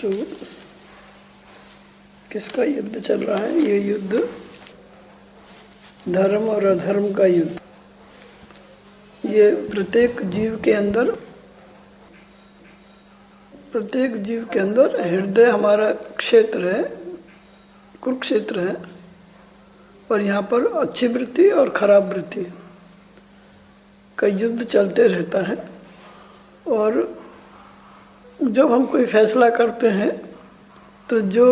तो किसका युद्ध चल रहा है? ये युद्ध धर्म और अधर्म का युद्ध। ये प्रत्येक जीव के अंदर हृदय हमारा क्षेत्र है, कुरुक्षेत्र है। और यहाँ पर अच्छी वृत्ति और खराब वृत्ति का युद्ध चलते रहता है। और जब हम कोई फैसला करते हैं तो जो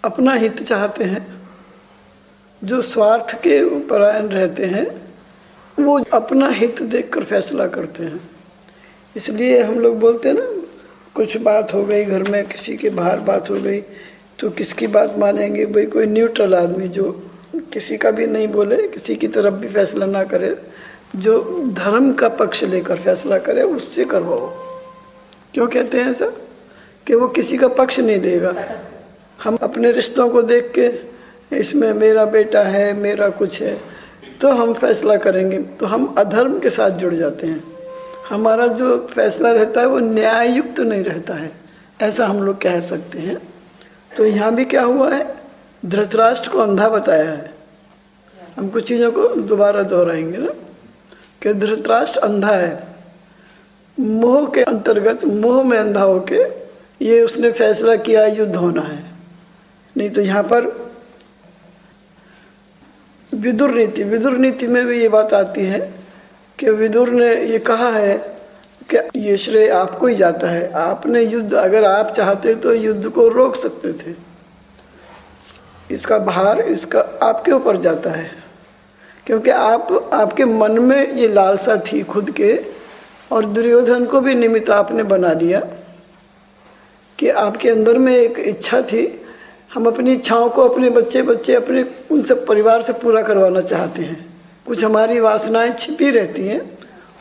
अपना हित चाहते हैं, जो स्वार्थ के परायण रहते हैं, वो अपना हित देखकर फैसला करते हैं। इसलिए हम लोग बोलते हैं ना, कुछ बात हो गई घर में, किसी के बाहर बात हो गई तो किसकी बात मानेंगे? भाई कोई न्यूट्रल आदमी जो किसी का भी नहीं बोले, किसी की तरफ भी फैसला ना करे, जो धर्म का पक्ष लेकर फैसला करे, उससे करवाओ। क्यों कहते हैं ऐसा? कि वो किसी का पक्ष नहीं लेगा। हम अपने रिश्तों को देख के, इसमें मेरा बेटा है, मेरा कुछ है, तो हम फैसला करेंगे, तो हम अधर्म के साथ जुड़ जाते हैं। हमारा जो फैसला रहता है वो न्याय युक्त नहीं रहता है, ऐसा हम लोग कह सकते हैं। तो यहाँ भी क्या हुआ है, धृतराष्ट्र को अंधा बताया है। हम कुछ चीज़ों को दोबारा दोहराएंगे ना, कि धृतराष्ट्र अंधा है, मोह के अंतर्गत, मोह में अंधा होके ये उसने फैसला किया युद्ध होना है। नहीं तो यहाँ पर विदुर नीति में भी ये बात आती है कि विदुर ने ये कहा है कि ये श्रेय आपको ही जाता है। आपने युद्ध, अगर आप चाहते तो युद्ध को रोक सकते थे, इसका भार इसका आपके ऊपर जाता है, क्योंकि आपके मन में ये लालसा थी खुद के, और दुर्योधन को भी निमित्त आपने बना लिया कि आपके अंदर में एक इच्छा थी। हम अपनी इच्छाओं को अपने बच्चे अपने उन सब परिवार से पूरा करवाना चाहते हैं। कुछ हमारी वासनाएं छिपी रहती हैं,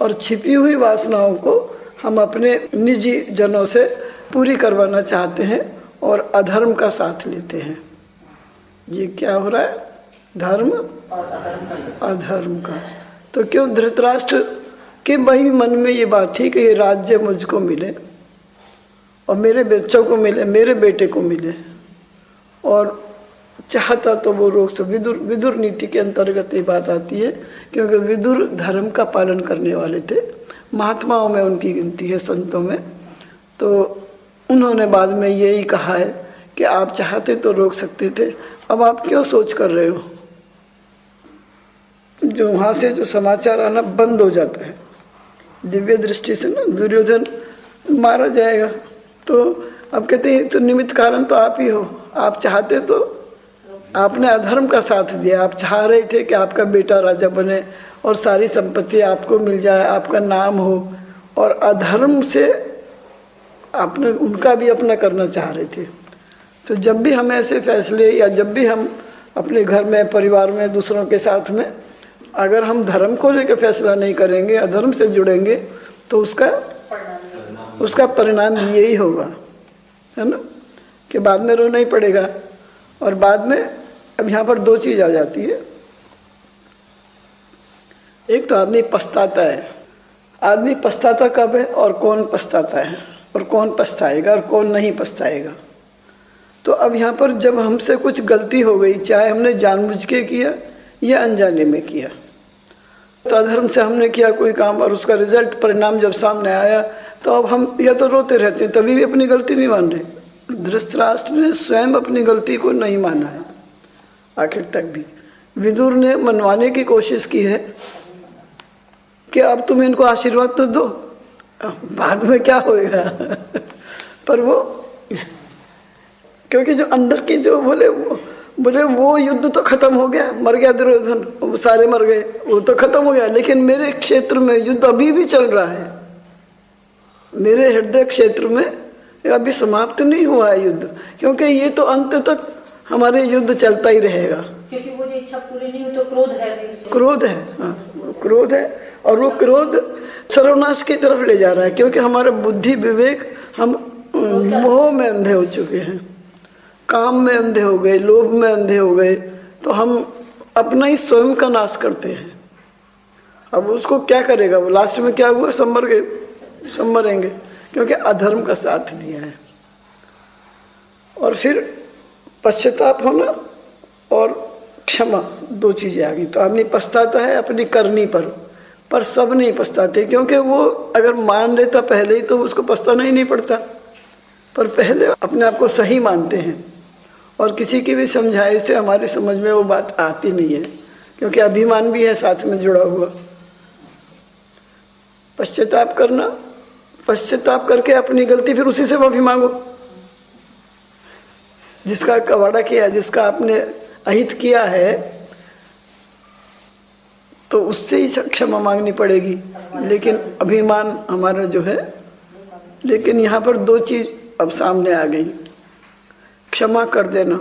और छिपी हुई वासनाओं को हम अपने निजी जनों से पूरी करवाना चाहते हैं और अधर्म का साथ लेते हैं। ये क्या हो रहा है? धर्म अधर्म का। तो क्यों धृतराष्ट्र के वही मन में ये बात थी कि ये राज्य मुझको मिले और मेरे बच्चों को मिले, मेरे बेटे को मिले, और चाहता तो वो रोक सके। विदुर नीति के अंतर्गत ये बात आती है, क्योंकि विदुर धर्म का पालन करने वाले थे, महात्माओं में उनकी गिनती है, संतों में। तो उन्होंने बाद में यही कहा है कि आप चाहते तो रोक सकते थे, अब आप क्यों सोच कर रहे हो? जो वहाँ से जो समाचार आना बंद हो जाता है दिव्य दृष्टि से ना, दुर्योधन मारा जाएगा, तो अब कहते हैं तो निमित्त कारण तो आप ही हो। आप चाहते तो आपने अधर्म का साथ दिया। आप चाह रहे थे कि आपका बेटा राजा बने और सारी संपत्ति आपको मिल जाए, आपका नाम हो, और अधर्म से आपने उनका भी अपना करना चाह रहे थे। तो जब भी हम ऐसे फैसले, या जब भी हम अपने घर में, परिवार में, दूसरों के साथ में, अगर हम धर्म को लेकर फैसला नहीं करेंगे, अधर्म से जुड़ेंगे, तो उसका परिणाम यही होगा, है ना, कि बाद में रोना ही पड़ेगा। और बाद में अब यहाँ पर दो चीज़ आ जाती है। एक तो आदमी पछताता है। आदमी पछताता कब है और कौन पछताता है, और कौन पछताएगा और कौन नहीं पछताएगा? तो अब यहाँ पर जब हमसे कुछ गलती हो गई, चाहे हमने जानबूझ के किया या अनजाने में किया, तो अधर्म से हमने किया कोई काम और उसका रिजल्ट, परिणाम जब सामने आया, तो अब हम या तो रोते रहते हैं, तभी भी अपनी गलती नहीं मान रहे। धृतराष्ट्र ने स्वयं अपनी गलती को नहीं माना है आखिर तक भी। विदुर ने मनवाने की कोशिश की है कि अब तुम इनको आशीर्वाद तो दो, बाद में क्या होएगा। पर वो, क्योंकि जो अंदर की जो बोले वो युद्ध तो खत्म हो गया, मर गया दुर्योधन, वो सारे मर गए, वो तो खत्म हो गया, लेकिन मेरे क्षेत्र में युद्ध अभी भी चल रहा है। मेरे हृदय क्षेत्र में अभी समाप्त नहीं हुआ है युद्ध, क्योंकि ये तो अंत तक हमारे युद्ध चलता ही रहेगा। क्योंकि वो इच्छा पूरी नहीं हुई तो क्रोध है, हाँ, क्रोध है, और वो क्रोध सर्वनाश की तरफ ले जा रहा है, क्योंकि हमारा बुद्धि विवेक, हम मोह में अंधे हो चुके हैं, काम में अंधे हो गए, लोभ में अंधे हो गए, तो हम अपना ही स्वयं का नाश करते हैं। अब उसको क्या करेगा वो? लास्ट में क्या हुआ? सब मरेंगे, क्योंकि अधर्म का साथ दिया है। और फिर पश्चाताप होना और क्षमा, दो चीजें आ गई। तो आदमी पछताता है अपनी करनी पर सब नहीं पछताते, क्योंकि वो अगर मान लेता पहले ही तो उसको पछताना ही नहीं पड़ता। पर पहले अपने आप को सही मानते हैं, और किसी की भी समझाए से हमारी समझ में वो बात आती नहीं है, क्योंकि अभिमान भी है साथ में जुड़ा हुआ। पश्चाताप करना, पश्चाताप करके अपनी गलती फिर उसी से माफी मांगो। जिसका कवाड़ा किया, जिसका आपने अहित किया है, तो उससे ही क्षमा मांगनी पड़ेगी। लेकिन अभिमान हमारा जो है, लेकिन यहाँ पर दो चीज अब सामने आ गई। क्षमा कर देना,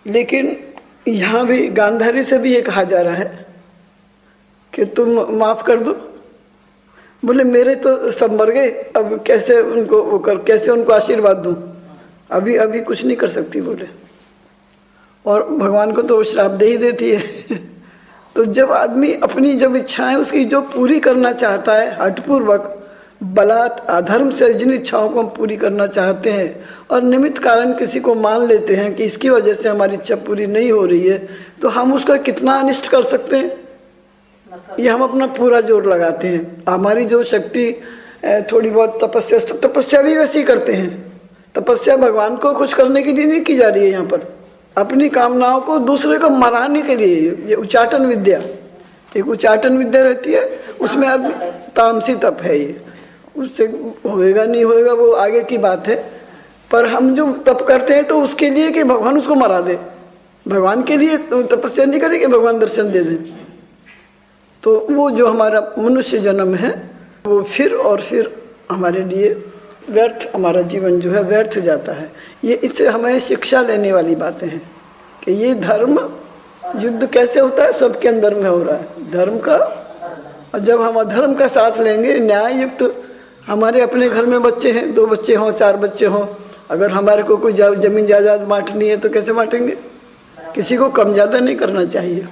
लेकिन यहाँ भी गांधारी से भी ये कहा जा रहा है कि तुम माफ कर दो। बोले मेरे तो सब मर गए, अब कैसे उनको वो कर, कैसे उनको आशीर्वाद दूं, अभी कुछ नहीं कर सकती बोले। और भगवान को तो श्राप दे ही देती है। तो जब आदमी अपनी जब इच्छाएं उसकी जो पूरी करना चाहता है हठपूर्वक, बलात् अधर्म से जिन इच्छाओं को हम पूरी करना चाहते हैं, और निमित्त कारण किसी को मान लेते हैं कि इसकी वजह से हमारी इच्छा पूरी नहीं हो रही है, तो हम उसका कितना अनिष्ट कर सकते हैं। ये हम अपना पूरा जोर लगाते हैं। हमारी जो शक्ति थोड़ी बहुत तपस्या भी वैसी करते हैं। तपस्या भगवान को खुश करने के लिए नहीं की जा रही है, यहाँ पर अपनी कामनाओं को दूसरे को मराने के लिए। ये उच्चाटन विद्या, एक उच्चाटन विद्या रहती है, उसमें अब तामसी तप है। ये उससे होएगा नहीं होएगा वो आगे की बात है। पर हम जो तप करते हैं तो उसके लिए कि भगवान उसको मरा दे, भगवान के लिए तपस्या नहीं करें कि भगवान दर्शन दे दें। तो वो जो हमारा मनुष्य जन्म है वो फिर और फिर हमारे लिए व्यर्थ, हमारा जीवन जो है व्यर्थ जाता है। ये इससे हमें शिक्षा लेने वाली बातें हैं कि ये धर्म युद्ध कैसे होता है, सबके अंदर में हो रहा है धर्म का। और जब हम अधर्म का साथ लेंगे, न्याय युक्त, हमारे अपने घर में बच्चे हैं, 2 बच्चे हों 4 बच्चे हों, अगर हमारे को कोई जमीन जायदाद बांटनी है तो कैसे बांटेंगे? किसी को कम ज़्यादा नहीं करना चाहिए,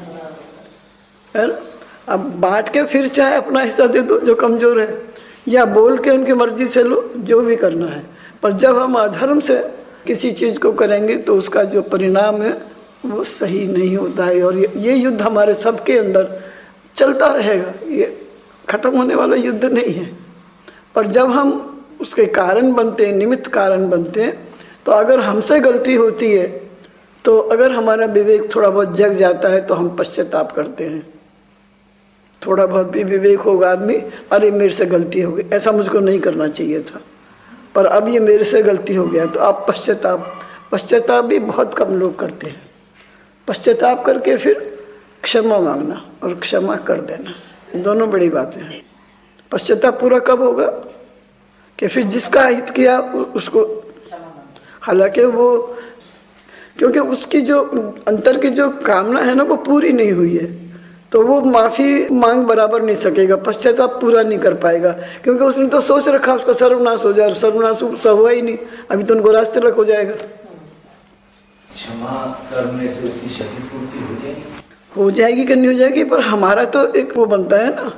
है ना। अब बांट के फिर चाहे अपना हिस्सा दे दो जो कमज़ोर है, या बोल के उनकी मर्जी से लो, जो भी करना है। पर जब हम अधर्म से किसी चीज़ को करेंगे तो उसका जो परिणाम है वो सही नहीं होता है। और ये युद्ध हमारे सबके अंदर चलता रहेगा, ये खत्म होने वाला युद्ध नहीं है। पर जब हम उसके कारण बनते हैं, निमित्त कारण बनते हैं, तो अगर हमसे गलती होती है तो अगर हमारा विवेक थोड़ा बहुत जग जाता है तो हम पश्चाताप करते हैं। थोड़ा बहुत भी विवेक होगा आदमी, अरे मेरे से गलती हो गई, ऐसा मुझको नहीं करना चाहिए था, पर अब ये मेरे से गलती हो गया, तो आप पश्चाताप भी बहुत कम लोग करते हैं। पश्चाताप करके फिर क्षमा मांगना और क्षमा कर देना, दोनों बड़ी बातें हैं। पश्चाताप पूरा कब होगा कि फिर जिसका हित किया उसको, हालांकि वो, क्योंकि उसकी जो अंतर की जो कामना है ना वो पूरी नहीं हुई है, तो वो माफी मांग बराबर नहीं सकेगा, पश्चाताप पूरा नहीं कर पाएगा, क्योंकि उसने तो सोच रखा उसका सर्वनाश हो जाए, सर्वनाश तो हुआ ही नहीं, अभी तो उनको रास्ते लग हो जाएगा। क्षमा करने से उसकी क्षतिपूर्ति हो जाएगी कि नहीं हो जाएगी, पर हमारा तो एक वो बनता है ना,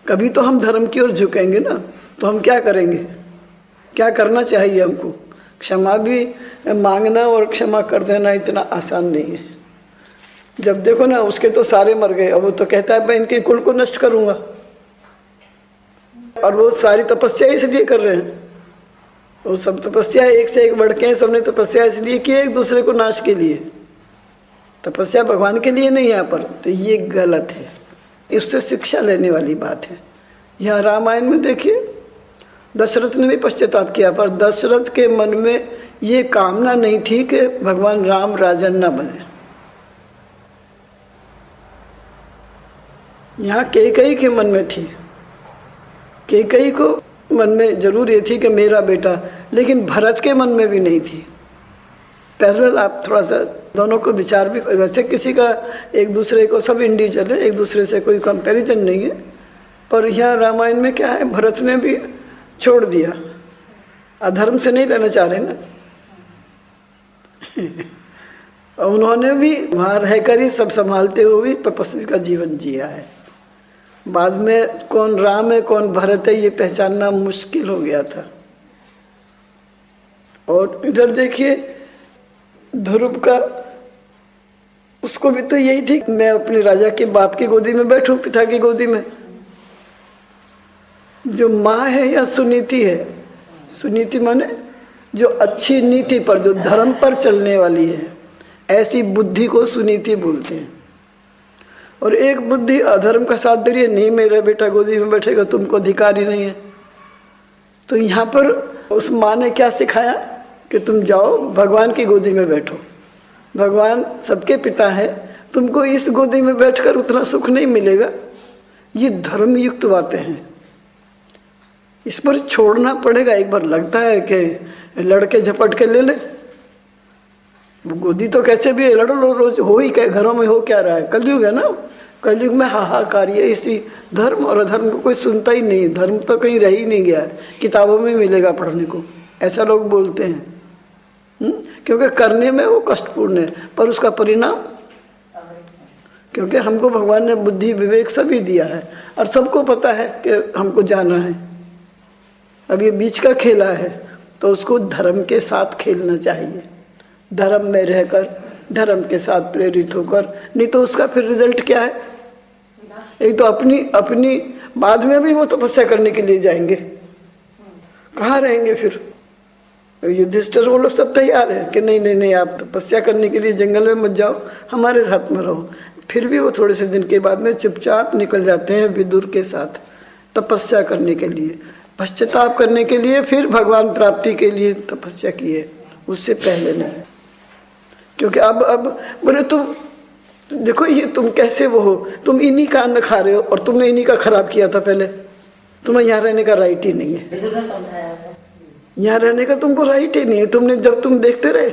कभी तो हम धर्म की ओर झुकेंगे ना, तो हम क्या करेंगे, क्या करना चाहिए हमको। क्षमा भी मांगना और क्षमा कर देना इतना आसान नहीं है। जब देखो ना उसके तो सारे मर गए, अब वो तो कहता है मैं इनके कुल को नष्ट करूंगा, और वो सारी तपस्या इसलिए कर रहे हैं, वो सब तपस्या एक से एक बढ़ के हैं, सबने तपस्या इसलिए की एक दूसरे को नाश के लिए, तपस्या भगवान के लिए नहीं यहाँ पर। तो ये गलत है, इससे शिक्षा लेने वाली बात है। यहाँ रामायण में देखिए दशरथ ने भी पश्चाताप किया, पर दशरथ के मन में ये कामना नहीं थी कि भगवान राम राजा न बने। यहाँ कैकेयी के मन में थी, कैकेयी को मन में जरूर ये थी कि मेरा बेटा, लेकिन भरत के मन में भी नहीं थी। पैरेलल आप थोड़ा सा दोनों को विचार भी, वैसे किसी का एक दूसरे को, सब इंडिविजुअल है, एक दूसरे से कोई कंपैरिजन नहीं है, पर यहाँ रामायण में क्या है, भरत ने भी छोड़ दिया, अधर्म से नहीं लेना चाह रहे ना। उन्होंने भी वहाँ रहकर ही सब संभालते हुए भी तपस्वी का जीवन जिया है। बाद में कौन राम है कौन भरत है ये पहचानना मुश्किल हो गया था। और इधर देखिए ध्रुव का, उसको भी तो यही थी, मैं अपने राजा के बाप की गोदी में बैठूं, पिता की गोदी में। जो माँ है या सुनीति है, सुनीति माने जो अच्छी नीति पर, जो धर्म पर चलने वाली है, ऐसी बुद्धि को सुनीति बोलते हैं। और एक बुद्धि अधर्म का साथ दे रही है, नहीं मेरा बेटा गोदी में बैठेगा, तुमको अधिकार ही नहीं है। तो यहाँ पर उस माँ ने क्या सिखाया कि तुम जाओ भगवान की गोदी में बैठो, भगवान सबके पिता है, तुमको इस गोदी में बैठकर उतना सुख नहीं मिलेगा। ये धर्मयुक्त बातें हैं, इस पर छोड़ना पड़ेगा। एक बार लगता है कि लड़के झपट के ले ले, गोदी तो कैसे भी है, लड़ लो रोज, हो ही क्या, घरों में हो क्या रहा है, कलयुग है ना, कलयुग में हाहाकार है। इसी धर्म और अधर्म को कोई सुनता ही नहीं, धर्म तो कहीं रह ही नहीं गया है, किताबों में मिलेगा पढ़ने को, ऐसा लोग बोलते हैं। क्योंकि करने में वो कष्टपूर्ण है, पर उसका परिणाम, क्योंकि हमको भगवान ने बुद्धि विवेक सभी दिया है और सबको पता है कि हमको जाना है। अब ये बीच का खेला है तो उसको धर्म के साथ खेलना चाहिए, धर्म में रहकर, धर्म के साथ प्रेरित होकर, नहीं तो उसका फिर रिजल्ट क्या है। एक तो अपनी बाद में भी वो तपस्या करने के लिए जाएंगे, कहाँ रहेंगे फिर। युधिष्ठिर वो लोग सब तैयार है कि नहीं नहीं नहीं, आप तपस्या करने के लिए जंगल में मत जाओ, हमारे साथ में रहो। फिर भी वो थोड़े से दिन के बाद में चुपचाप निकल जाते हैं विदुर के साथ तपस्या करने के लिए, पश्चाताप करने के लिए, फिर भगवान प्राप्ति के लिए तपस्या किए, उससे पहले नहीं। क्योंकि अब बोले तुम देखो ये तुम कैसे वो हो, तुम इन्हीं का अन्न खा रहे हो और तुमने इन्हीं का खराब किया था पहले, तुम्हें यहाँ रहने का राइट ही नहीं है, यहाँ रहने का तुमको राइट ही नहीं है। तुमने जब तुम देखते रहे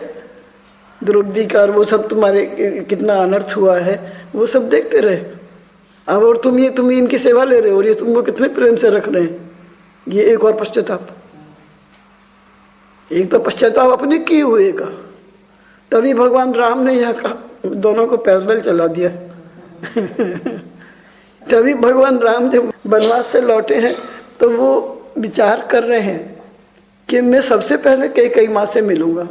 द्रौपदी का और वो सब तुम्हारे कितना अनर्थ हुआ है, वो सब देखते रहे। अब और तुम इनकी सेवा ले रहे हो और ये तुमको कितने प्रेम से रख रहे हैं। ये एक और पश्चाताप, एक तो पश्चाताप अपने किए हुए का, तभी भगवान राम ने यहाँ दोनों को पैरेलल चला दिया। तभी भगवान राम जब वनवास से लौटे हैं तो वो विचार कर रहे हैं कि मैं सबसे पहले कैकेयी माँ से मिलूंगा।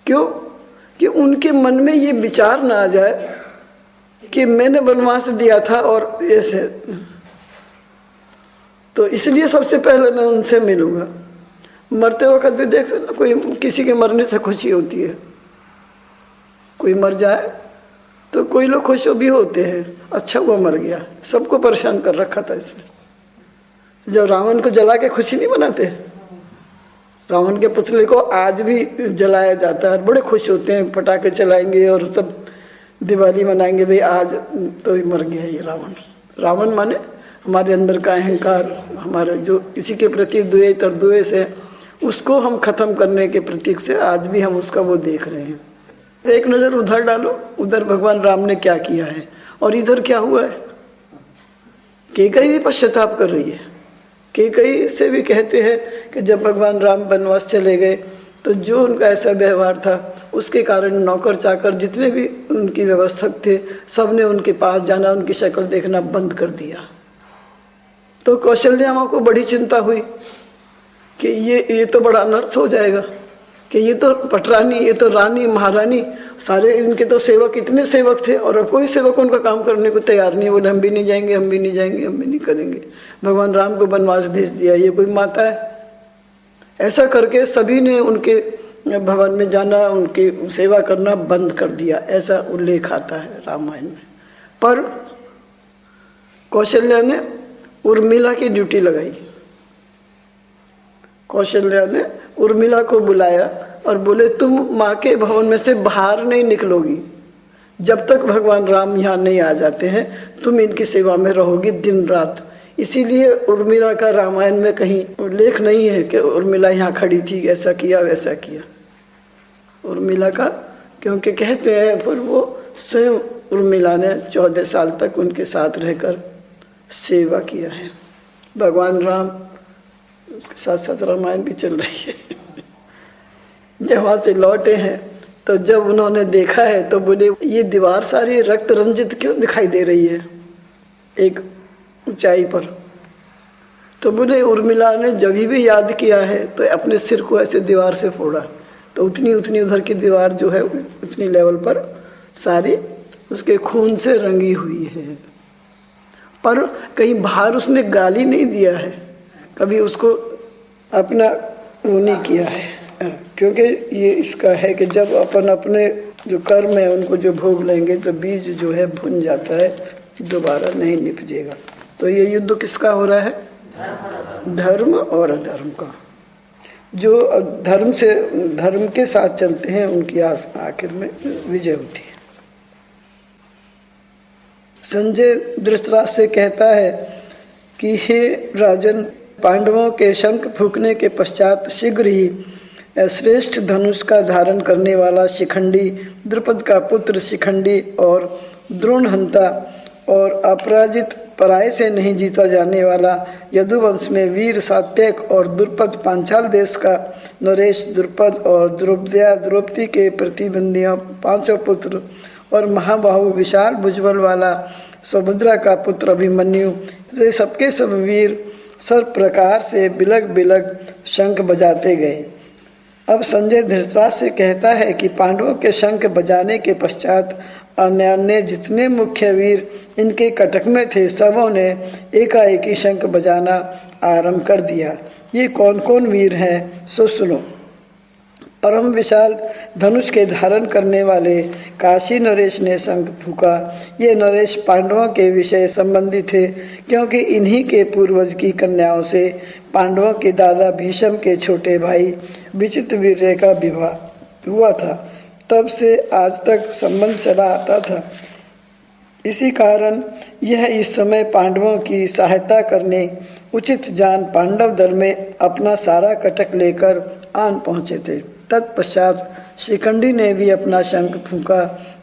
क्यों? कि उनके मन में ये विचार ना आ जाए कि मैंने वनवास दिया था और ऐसे, तो इसलिए सबसे पहले मैं उनसे मिलूंगा। मरते वक्त भी देख ना, कोई किसी के मरने से खुशी होती है, कोई मर जाए तो कोई लोग खुश भी होते हैं, अच्छा हुआ मर गया, सबको परेशान कर रखा था इससे। जब रावण को जला के खुशी नहीं मनाते, रावण के पुतले को आज भी जलाया जाता है, बड़े खुश होते हैं, पटाखे चलाएंगे और सब दिवाली मनाएंगे, भाई आज तो मर गया ये रावण। रावण माने हमारे अंदर का अहंकार, हमारे जो किसी के प्रति द्वेष और द्वेष है, उसको हम खत्म करने के प्रतीक से आज भी हम उसका वो देख रहे हैं। एक नज़र उधर डालो, उधर भगवान राम ने क्या किया है और इधर क्या हुआ है। कैकेयी भी पश्चाताप कर रही है। कैकेयी से भी कहते हैं कि जब भगवान राम वनवास चले गए तो जो उनका ऐसा व्यवहार था उसके कारण नौकर चाकर जितने भी उनकी व्यवस्थक थे, सब ने उनके पास जाना, उनकी शक्ल देखना बंद कर दिया। तो कौशल्या माँ को बड़ी चिंता हुई कि ये तो बड़ा अनर्थ हो जाएगा, कि ये तो पटरानी, ये तो रानी महारानी, सारे इनके तो सेवक, इतने सेवक थे और कोई सेवक उनका काम करने को तैयार नहीं। बोले हम भी नहीं जाएंगे, हम भी नहीं जाएंगे, हम भी नहीं करेंगे। भगवान राम को वनवास भेज दिया, ये कोई माता है। ऐसा करके सभी ने उनके भवन में जाना, उनकी सेवा करना बंद कर दिया, ऐसा उल्लेख आता है रामायण में। पर कौशल्या ने उर्मिला की ड्यूटी लगाई। कौशल्या ने उर्मिला को बुलाया और बोले तुम माँ के भवन में से बाहर नहीं निकलोगी जब तक भगवान राम यहाँ नहीं आ जाते हैं, तुम इनकी सेवा में रहोगी दिन रात। इसीलिए उर्मिला का रामायण में कहीं उल्लेख नहीं है कि उर्मिला यहाँ खड़ी थी, ऐसा किया वैसा किया उर्मिला का, क्योंकि कहते हैं फिर वो स्वयं उर्मिला ने 14 साल तक उनके साथ रहकर सेवा किया है। भगवान राम उसके साथ साथ रामायण भी चल रही है। जब वहाँ से लौटे हैं तो जब उन्होंने देखा है तो बोले ये दीवार सारी रक्त रंजित क्यों दिखाई दे रही है। एक ऊंचाई पर। तो बोले उर्मिला ने जब भी याद किया है तो अपने सिर को ऐसे दीवार से फोड़ा, तो उतनी उधर की दीवार जो है उतनी लेवल पर सारी उसके खून से रंगी हुई है। पर कहीं बाहर उसने गाली नहीं दिया है, कभी उसको अपना वो नहीं किया है, क्योंकि ये इसका है कि जब अपन अपने जो कर्म है उनको जो भोग लेंगे तो बीज जो है भुन जाता है, दोबारा नहीं निपजेगा। तो ये युद्ध किसका हो रहा है? धर्म और अधर्म का। जो धर्म के साथ चलते हैं उनकी आखिर में विजय होती है। संजय धृतराष्ट्र से कहता है कि हे राजन, पांडवों के शंख फूंकने के पश्चात शीघ्र ही श्रेष्ठ धनुष का धारण करने वाला शिखंडी, द्रुपद का पुत्र शिखंडी और द्रोणहंता और अपराजित पराय से नहीं जीता जाने वाला यदुवंश में वीर सात्यक और द्रुपद पांचाल देश का नरेश, द्रुपद और द्रौपदया द्रौपदी के प्रतिबंधियों 5 पुत्र और महाबाहु विशाल भुजबल वाला सुभद्रा का पुत्र अभिमन्यु, से सबके सब वीर सर्व प्रकार से बिलग बिलग शंख बजाते गए। अब संजय धृतराष्ट्र से कहता है कि पांडवों के शंख बजाने के पश्चात अन्य जितने मुख्य वीर इनके कटक में थे, सबों ने एकाएक ही शंख बजाना आरंभ कर दिया। ये कौन कौन वीर हैं सो सुनो। परम विशाल धनुष के धारण करने वाले काशी नरेश ने शंख फूंका। ये नरेश पांडवों के विषय संबंधी थे, क्योंकि इन्हीं के पूर्वज की कन्याओं से पांडवों के दादा भीष्म के छोटे भाई विचित्रवीर्य का विवाह हुआ था। तब से आज तक संबंध चला आता था। इसी कारण यह इस समय पांडवों की सहायता करने उचित जान पांडव दल में अपना सारा कटक लेकर आन पहुंचे थे। तत्पश्चात शिखंडी ने भी अपना शंख फूंका।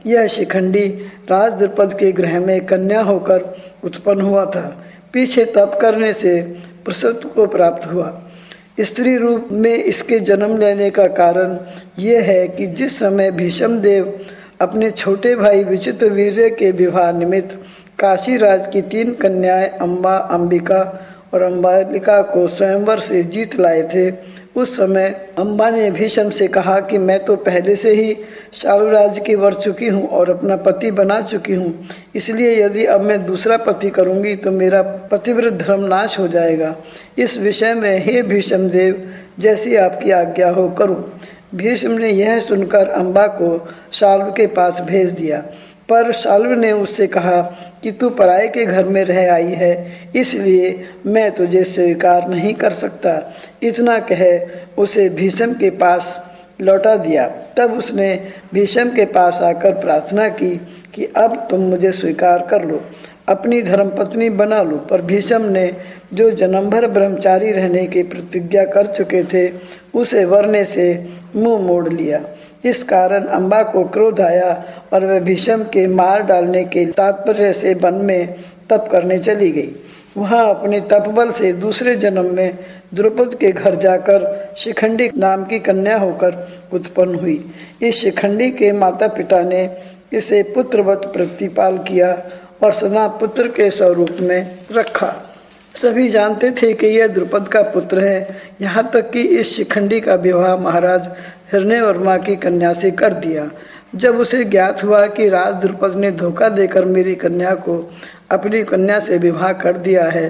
यह शिखंडी राज द्रुपद के गृह में कन्या होकर उत्पन्न हुआ था। पीछे तप करने से प्रसुत को प्राप्त हुआ। स्त्री रूप में इसके जन्म लेने का कारण यह है कि जिस समय भीष्म देव अपने छोटे भाई विचित्रवीर्य के विवाह निमित्त काशी राज की 3 कन्याएं अम्बा, अंबिका और अम्बालिका को स्वयंवर से जीत लाए थे, उस समय अम्बा ने भीष्म से कहा कि मैं तो पहले से ही शालूराज की वर चुकी हूँ और अपना पति बना चुकी हूँ, इसलिए यदि अब मैं दूसरा पति करूँगी तो मेरा पतिव्रत धर्म नाश हो जाएगा। इस विषय में हे भीष्म देव, जैसी आपकी आज्ञा हो करूँ। भीष्म ने यह सुनकर अम्बा को शाल्व के पास भेज दिया, पर शाल्व ने उससे कहा कि तू पराये के घर में रह आई है, इसलिए मैं तुझे स्वीकार नहीं कर सकता। इतना कह उसे भीष्म के पास लौटा दिया। तब उसने भीष्म के पास आकर प्रार्थना की कि अब तुम मुझे स्वीकार कर लो, अपनी धर्मपत्नी बना लो। पर भीष्म ने जो जन्म भर ब्रह्मचारी रहने की प्रतिज्ञा कर चुके थे, उसे वरने से मुंह मोड़ लिया। इस कारण अम्बा को क्रोध आया और वह भीष्म के मार डालने के तात्पर्य से वन में तप करने चली गई। वहाँ अपने तपबल से दूसरे जन्म में द्रुपद के घर जाकर शिखंडी नाम की कन्या होकर उत्पन्न हुई। इस शिखंडी के माता पिता ने इसे पुत्रवत प्रतिपाल किया और सदा पुत्र के स्वरूप में रखा। सभी जानते थे कि यह द्रुपद का पुत्र है, यहाँ तक कि इस शिखंडी का विवाह महाराज हिरण्यवर्मा की कन्या से कर दिया। जब उसे ज्ञात हुआ कि राज द्रुपद ने धोखा देकर मेरी कन्या को अपनी कन्या से विवाह कर दिया है,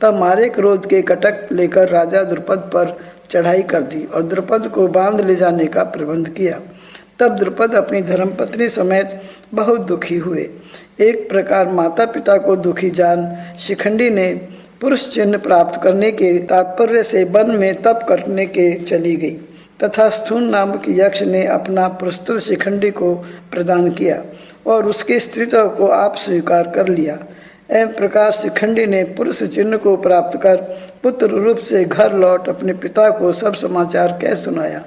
तब मारे क्रोध के कटक लेकर राजा द्रुपद पर चढ़ाई कर दी और द्रुपद को बांध ले जाने का प्रबंध किया। तब द्रुपद अपनी धर्मपत्नी समेत बहुत दुखी हुए। एक प्रकार माता पिता को दुखी जान शिखंडी ने पुरुष चिन्ह प्राप्त करने के तात्पर्य से वन में तप करने के चली गई, तथा स्थूल नामक यक्ष ने अपना प्रस्तुत शिखंडी को प्रदान किया और उसके स्त्रीत्व को आप स्वीकार कर लिया। एवं प्रकार शिखंडी ने पुरुष चिन्ह को प्राप्त कर पुत्र रूप से घर लौट अपने पिता को सब समाचार कह सुनाया।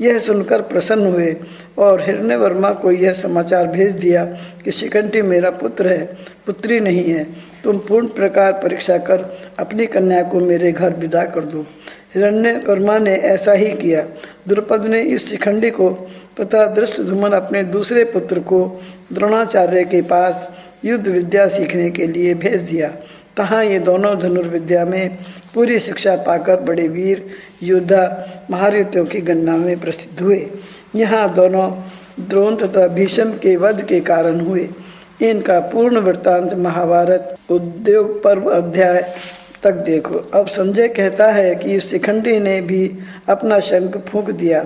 यह सुनकर प्रसन्न हुए और हिरण्यवर्मा को यह समाचार भेज दिया कि शिखंडी मेरा पुत्र है, पुत्री नहीं है। तुम पूर्ण प्रकार परीक्षा कर अपनी कन्या को मेरे घर विदा कर दो। हिरण्यवर्मा ने ऐसा ही किया। द्रुपद ने इस शिखंडी को तथा धृष्टद्युम्न अपने दूसरे पुत्र को द्रोणाचार्य के पास युद्ध विद्या सीखने के लिए भेज दिया। तहाँ ये दोनों धनुर्विद्या में पूरी शिक्षा पाकर बड़े वीर योद्धा महारथियों की गणना में प्रसिद्ध हुए। यहाँ दोनों द्रोण तथा भीष्म के वध के कारण हुए। इनका पूर्ण वृत्तांत महाभारत उद्योग पर्व अध्याय तक देखो। अब संजय कहता है कि शिखंडी ने भी अपना शंख फूंक दिया।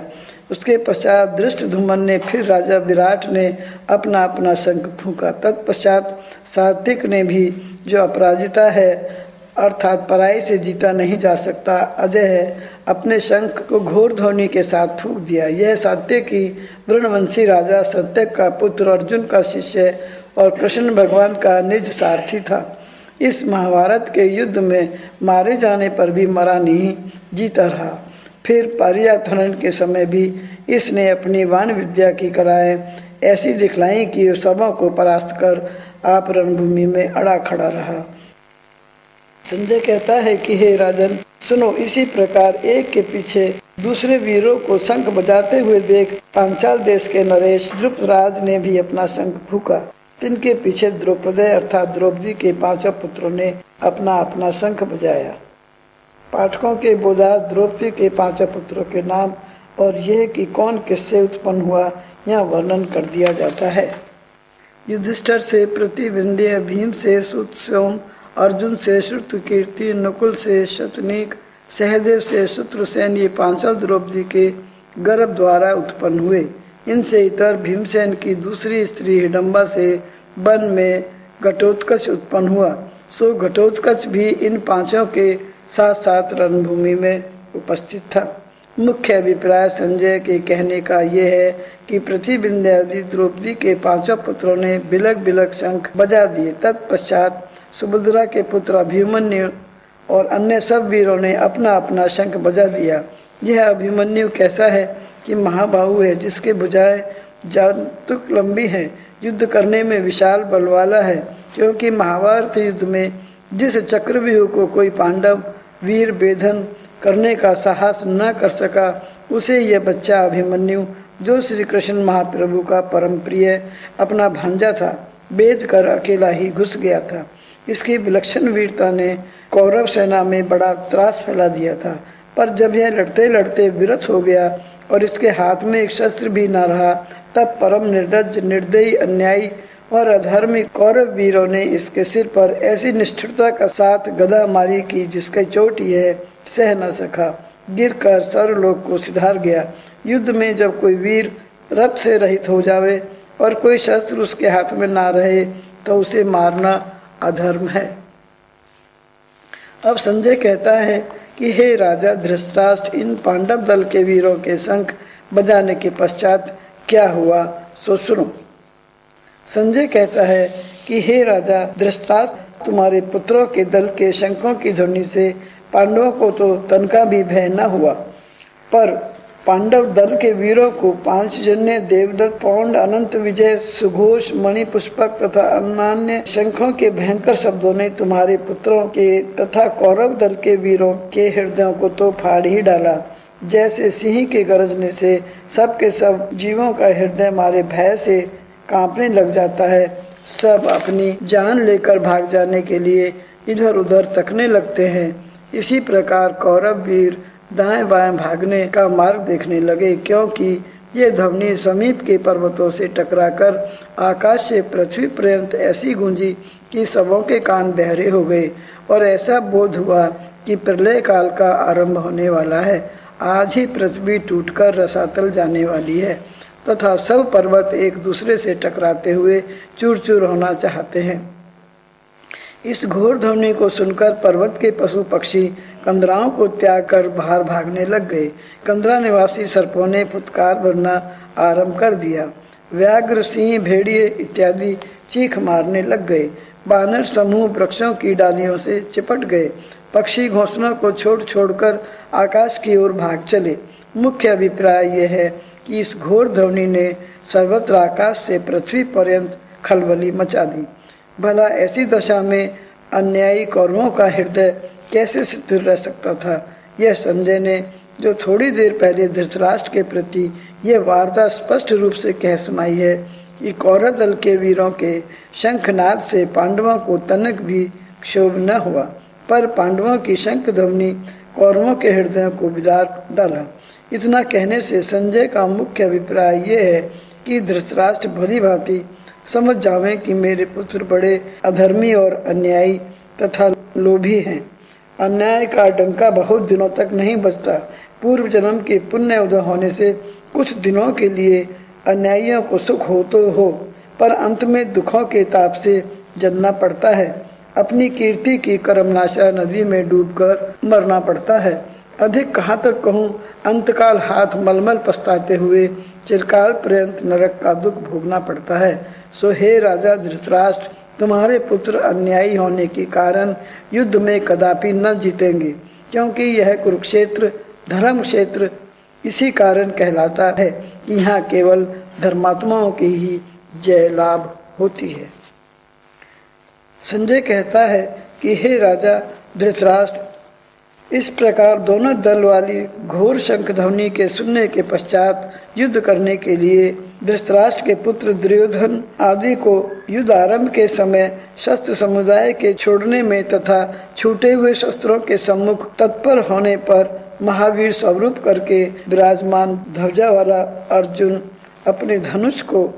उसके पश्चात धृष्टद्युम्न ने, फिर राजा विराट ने अपना अपना शंख फूंका। तत्पश्चात सात्विक ने भी, जो अपराजिता है अर्थात पराई से जीता नहीं जा सकता अजय है, अपने शंख को घोर ध्वनि के साथ फूंक दिया। यह सात्विकी वृणवंशी राजा सत्यक का पुत्र, अर्जुन का शिष्य और कृष्ण भगवान का निज सारथी था। इस महाभारत के युद्ध में मारे जाने पर भी मरा नहीं, जीता रहा। फिर पारिजातहनन के समय भी इसने अपनी वाण विद्या की कलाएं ऐसी दिखलाई कि सबों को परास्त कर आप रणभूमि में अड़ा खड़ा रहा। संजय कहता है कि हे राजन सुनो, इसी प्रकार एक के पीछे दूसरे वीरों को शंख बजाते हुए देख पांचाल देश के नरेश द्रुपदराज ने भी अपना शंख फूंका। इनके पीछे द्रौपदी अर्थात द्रौपदी के 5 पुत्रों ने अपना अपना शंख बजाया। पाठकों के बोधार द्रौपदी के 5 पुत्रों के नाम और यह कि कौन किससे उत्पन्न हुआ यहाँ वर्णन कर दिया जाता है। युधिष्ठिर से प्रतिविंध्य, भीम से सुतसोम, अर्जुन से श्रुतकीर्ति, नकुल से शतनीक, सहदेव से शत्रुसेन, ये 5 द्रौपदी के गर्भ द्वारा उत्पन्न हुए। इनसे इतर भीमसेन की दूसरी स्त्री हिडम्बा से वन में घटोत्कच उत्पन्न हुआ। सो घटोत्कच भी इन 5 के साथ साथ रणभूमि में उपस्थित था। मुख्य अभिप्राय संजय के कहने का यह है कि प्रतिविंध्यादि द्रौपदी के 5 पुत्रों ने बिलक बिलक शंख बजा दिए। तत्पश्चात सुभद्रा के पुत्र अभिमन्यु और अन्य सब वीरों ने अपना अपना शंख बजा दिया। यह अभिमन्यु कैसा है कि महाबाहु है, जिसके भुजाएं जातुक लंबी है, युद्ध करने में विशाल बल वाला है। क्योंकि महाभारत युद्ध में जिस चक्रव्यूह को कोई पांडव वीर भेदन करने का साहस न कर सका, उसे यह बच्चा अभिमन्यु, जो श्री कृष्ण महाप्रभु का परम प्रिय अपना भांजा था, भेद कर अकेला ही घुस गया था। इसकी विलक्षण वीरता ने कौरव सेना में बड़ा त्रास फैला दिया था। पर जब यह लड़ते लड़ते विरत हो गया और इसके हाथ में एक शस्त्र भी न रहा, तब परम निर्लज्ज, निर्दयी, अन्यायी और अधर्मी कौरव वीरों ने इसके सिर पर ऐसी निष्ठुरता का साथ गदा मारी कि जिसकी चोट यह सह न सका, गिर कर सर्वलोक को सिधार गया। युद्ध में जब कोई वीर रथ से रहित हो जावे और कोई शस्त्र उसके हाथ में ना रहे, तो उसे मारना अधर्म है। अब संजय कहता है कि हे राजा धृतराष्ट्र, इन पांडव दल के वीरों के शंख बजाने के पश्चात क्या हुआ सो सुनो। संजय कहता है कि हे राजा धृतराष्ट्र, तुम्हारे पुत्रों के दल के शंखों की ध्वनि से पांडवों को तो तनका भी भय न हुआ, पर पांडव दल के वीरों को पांचजन्य, देवदत्त, पौंड, अनंत विजय, सुघोष, मणिपुष्पक तथा अन्य शंखों के भयंकर शब्दों ने तुम्हारे पुत्रों के तथा कौरव दल के वीरों के हृदयों को तो फाड़ ही डाला। जैसे सिंह के गरजने से सब के सब जीवों का हृदय मारे भय से कांपने लग जाता है, सब अपनी जान लेकर भाग जाने के लिए इधर उधर तकने लगते हैं। इसी प्रकार कौरव वीर दाएं बाएं भागने का मार्ग देखने लगे, क्योंकि ये ध्वनि समीप के पर्वतों से टकराकर आकाश से पृथ्वी पर्यंत ऐसी गूंजी कि सबों के कान बहरे हो गए और ऐसा बोध हुआ कि प्रलय काल का आरंभ होने वाला है। आज ही पृथ्वी टूटकर रसातल जाने वाली है तथा सब पर्वत एक दूसरे से टकराते हुए चूर चूर होना चाहते हैं। इस घोर ध्वनि को सुनकर पर्वत के पशु पक्षी कंदराओं को त्याग कर बाहर भागने लग गए। कंदरा निवासी सर्पों ने फुत्कार भरना आरंभ कर दिया। व्याघ्र, सिंह, भेड़िए इत्यादि चीख मारने लग गए। बानर समूह वृक्षों की डालियों से चिपट गए। पक्षी घोंसलों को छोड़ छोड़कर आकाश की ओर भाग चले। मुख्य अभिप्राय यह है कि इस घोर ध्वनि ने सर्वत्र आकाश से पृथ्वी पर्यंत खलबली मचा दी। भला ऐसी दशा में अन्यायी कौरवों का हृदय कैसे स्थिर रह सकता था। यह संजय ने जो थोड़ी देर पहले धृतराष्ट्र के प्रति यह वार्ता स्पष्ट रूप से कह सुनाई है कि कौरव दल के वीरों के शंखनाद से पांडवों को तनक भी क्षोभ न हुआ, पर पांडवों की शंख ध्वनि कौरवों के हृदयों को बिदार डाला। इतना कहने से संजय का मुख्य अभिप्राय ये है कि धृतराष्ट्र भली भांति समझ जावे कि मेरे पुत्र बड़े अधर्मी और अन्यायी तथा लोभी हैं। अन्याय का डंका बहुत दिनों तक नहीं बचता। पूर्व जन्म के पुण्य उदय होने से कुछ दिनों के लिए अन्यायियों को सुख हो तो हो, पर अंत में दुखों के ताप से जलना पड़ता है। अपनी कीर्ति की कर्मनाशा नदी में डूबकर मरना पड़ता है। अधिक कहाँ तक कहूँ, अंतकाल हाथ मलमल पछताते हुए चिरकाल पर्यंत नरक का दुख भोगना पड़ता है। सो हे राजा धृतराष्ट्र, तुम्हारे पुत्र अन्यायी होने के कारण युद्ध में कदापि न जीतेंगे, क्योंकि यह कुरुक्षेत्र धर्म क्षेत्र इसी कारण कहलाता है कि यहाँ केवल धर्मात्माओं की ही जय लाभ होती है। संजय कहता है कि हे राजा धृतराष्ट्र, इस प्रकार दोनों दल वाली घोर शंख ध्वनि के सुनने के पश्चात युद्ध करने के लिए धृतराष्ट्र के पुत्र दुर्योधन आदि को युद्ध आरंभ के समय शस्त्र समुदाय के छोड़ने में तथा छूटे हुए शस्त्रों के सम्मुख तत्पर होने पर महावीर स्वरूप करके विराजमान ध्वजा वाला अर्जुन अपने धनुष को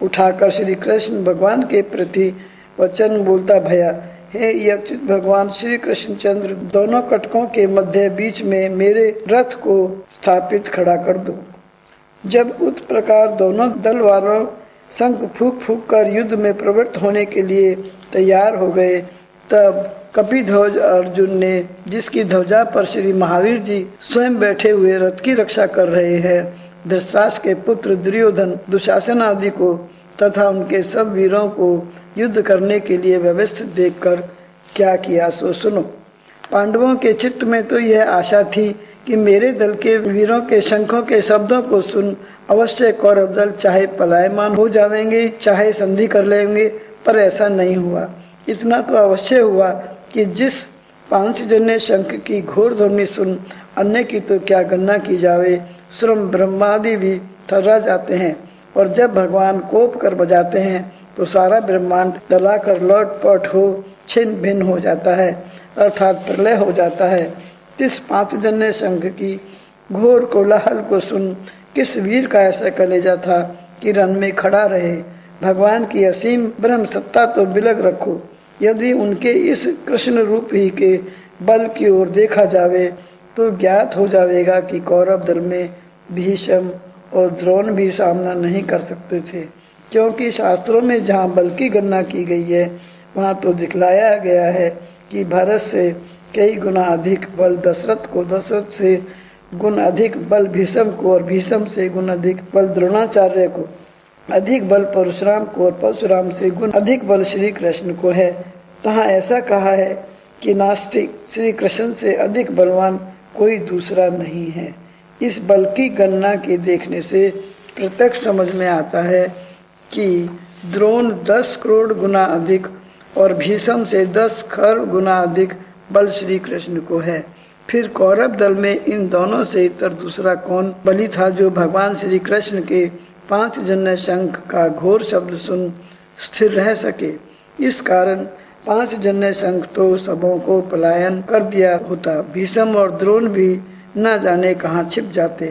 उठाकर श्री कृष्ण भगवान के प्रति वचन बोलता भया, हे यक्षित भगवान श्री कृष्णचंद्र, दोनों कटकों के मध्य बीच में मेरे रथ को स्थापित खड़ा कर दो। जब उस प्रकार दोनों दल वालों शंख फूंक फूंक कर युद्ध में प्रवृत्त होने के लिए तैयार हो गए, तब कपिध्वज अर्जुन ने, जिसकी ध्वजा पर श्री महावीर जी स्वयं बैठे हुए रथ की रक्षा कर रहे हैं, धृतराष्ट्र के पुत्र दुर्योधन, दुशासन आदि को तथा उनके सब वीरों को युद्ध करने के लिए व्यवस्थित देखकर क्या किया सो सुनो। पांडवों के चित्त में तो यह आशा थी कि मेरे दल के वीरों के शंखों के शब्दों को सुन अवश्य कौरव दल चाहे पलायमान हो जाएंगे चाहे संधि कर लेंगे, पर ऐसा नहीं हुआ। इतना तो अवश्य हुआ कि जिस पांचजन्य शंख की घोर ध्वनि सुन अन्य की तो क्या गणना की जावे, श्रम ब्रह्मादि भी थर्रा जाते हैं, और जब भगवान कोप कर बजाते हैं तो सारा ब्रह्मांड दलाकर लौटपट हो छिन्न भिन्न हो जाता है, अर्थात प्रलय हो जाता है। इस पांचजन्य शंख की घोर कोलाहल को सुन किस वीर का ऐसा कलेजा था कि रण में खड़ा रहे। भगवान की असीम ब्रह्म सत्ता तो बिलग रखो, यदि उनके इस कृष्ण रूप ही के बल की ओर देखा जावे तो ज्ञात हो जाएगा कि कौरव दल में भीष्म और द्रोण भी सामना नहीं कर सकते थे, क्योंकि शास्त्रों में जहाँ बल की गणना की गई है वहाँ तो दिखलाया गया है कि भरत से कई गुना अधिक बल दशरथ को, दशरथ से गुण अधिक बल भीष्म को, और भीष्म से गुण अधिक बल द्रोणाचार्य को, अधिक बल परशुराम को, और परशुराम से गुण अधिक बल श्री कृष्ण को है। तहाँ ऐसा कहा है कि नास्तिक श्री कृष्ण से अधिक बलवान कोई दूसरा नहीं है। इस बल की गणना के देखने से प्रत्यक्ष समझ में आता है कि द्रोण 10 करोड़ गुना अधिक और भीष्म से 10 खरब गुना अधिक बल श्री कृष्ण को है। फिर कौरव दल में इन दोनों से इतर दूसरा कौन बली था जो भगवान श्री कृष्ण के पांचजन्य शंख का घोर शब्द सुन स्थिर रह सके। इस कारण पांचजन्य शंख तो सबों को पलायन कर दिया होता, भीष्म और द्रोण भी न जाने कहाँ छिप जाते,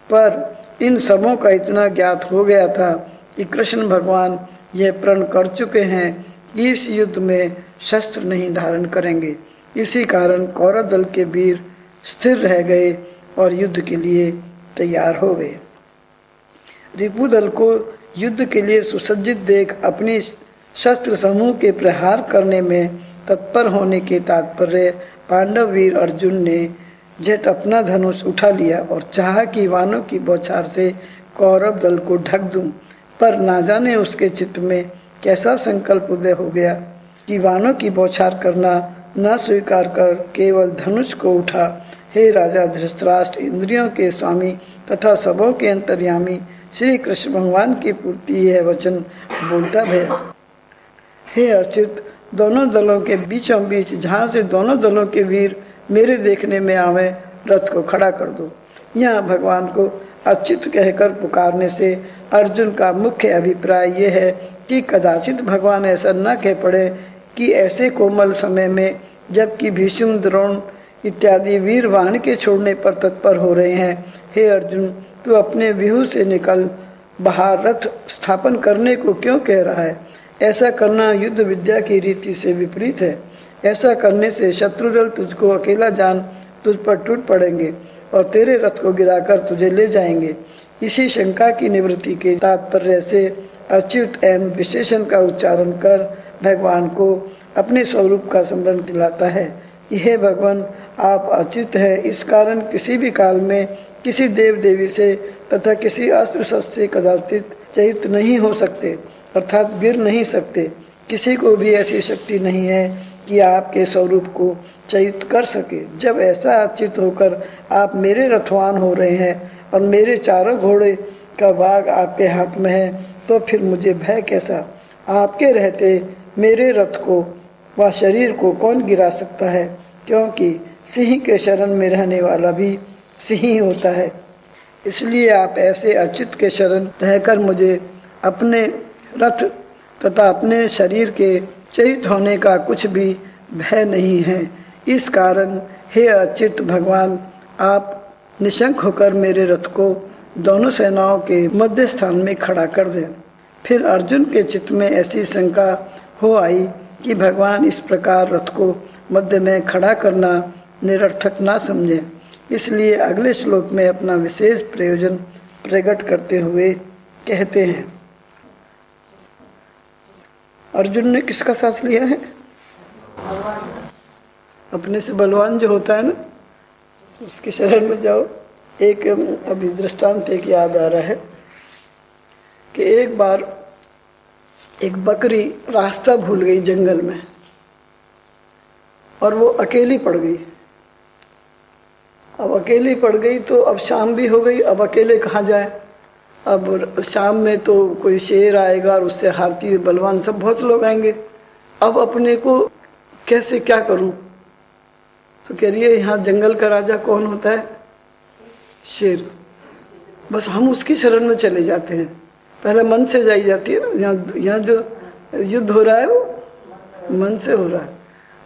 पर इन सबों का इतना ज्ञात हो गया था कि कृष्ण भगवान यह प्रण कर चुके हैं कि इस युद्ध में शस्त्र नहीं धारण करेंगे। इसी कारण कौरव दल के वीर स्थिर रह गए और युद्ध के लिए तैयार हो गए। रिपु दल को युद्ध के लिए सुसज्जित देख अपनी शस्त्र समूह के प्रहार करने में तत्पर होने के तात्पर्य पांडव वीर अर्जुन ने झट अपना धनुष उठा लिया और चाहा कि वानों की बौछार से कौरव दल को ढक दूं, पर ना जाने उसके चित्त में कैसा संकल्प उदय हो गया कि वानों की बौछार करना न स्वीकार कर केवल धनुष को उठा। हे राजा धृतराष्ट्र, इंद्रियों के स्वामी तथा सबों के अंतर्यामी श्री कृष्ण भगवान की पूर्ति यह वचन बोलता भया, हे अच्युत, दोनों दलों के बीचों बीच जहाँ से दोनों दलों के वीर मेरे देखने में आवे रथ को खड़ा कर दो। यहाँ भगवान को अच्युत कहकर पुकारने से अर्जुन का मुख्य अभिप्राय यह है कि कदाचित भगवान ऐसा न कह पड़े कि ऐसे कोमल समय में जबकि भीष्म, द्रोण इत्यादि वीर वाहन के छोड़ने पर तत्पर हो रहे हैं, हे अर्जुन, तू अपने व्यूह से निकल बाहर रथ स्थापन करने को क्यों कह रहा है? ऐसा करना युद्ध विद्या की रीति से विपरीत है। ऐसा करने से शत्रुदल तुझको अकेला जान तुझ पर टूट पड़ेंगे और तेरे रथ को गिराकर तुझे ले जाएंगे। इसी शंका की निवृत्ति के तात्पर्य से अच्युत एवं विशेषण का उच्चारण कर भगवान को अपने स्वरूप का स्मरण दिलाता है। यह भगवान आप अच्युत है, इस कारण किसी भी काल में किसी देव देवी से तथा किसी अस्त्र शस्त्र से कदाचित च्युत नहीं हो सकते, अर्थात गिर नहीं सकते। किसी को भी ऐसी शक्ति नहीं है कि आपके स्वरूप को च्युत कर सके। जब ऐसा अच्युत होकर आप मेरे रथवान हो रहे हैं और मेरे चारों घोड़े का भाग आपके हाथ में है, तो फिर मुझे भय कैसा? आपके रहते मेरे रथ को व शरीर को कौन गिरा सकता है? क्योंकि सिंह के शरण में रहने वाला भी सिंह ही होता है। इसलिए आप ऐसे अच्युत के शरण रहकर मुझे अपने रथ तथा अपने शरीर के च्युत होने का कुछ भी भय नहीं है। इस कारण हे अच्युत भगवान, आप निशंक होकर मेरे रथ को दोनों सेनाओं के मध्य स्थान में खड़ा कर दें। फिर अर्जुन के चित्त में ऐसी शंका हो आई कि भगवान इस प्रकार रथ को मध्य में खड़ा करना निरर्थक ना समझे। इसलिए अगले श्लोक में अपना विशेष प्रयोजन प्रकट करते हुए कहते हैं, अर्जुन ने किसका साथ लिया है? अपने से बलवान जो होता है ना, उसके शरण में जाओ। एक अभी दृष्टांत एक याद आ रहा है कि एक बार एक बकरी रास्ता भूल गई जंगल में और वो अकेली पड़ गई। अब अकेली पड़ गई तो अब शाम भी हो गई, अब अकेले कहाँ जाए? अब शाम में तो कोई शेर आएगा और उससे हाथी, बलवान सब बहुत लोग आएंगे। अब अपने को कैसे क्या करूं? तो कह रही है, यहाँ जंगल का राजा कौन होता है? शेर। बस हम उसकी शरण में चले जाते हैं। पहले मन से जाई जाती है ना, यहाँ जो युद्ध हो रहा है वो मन से हो रहा है।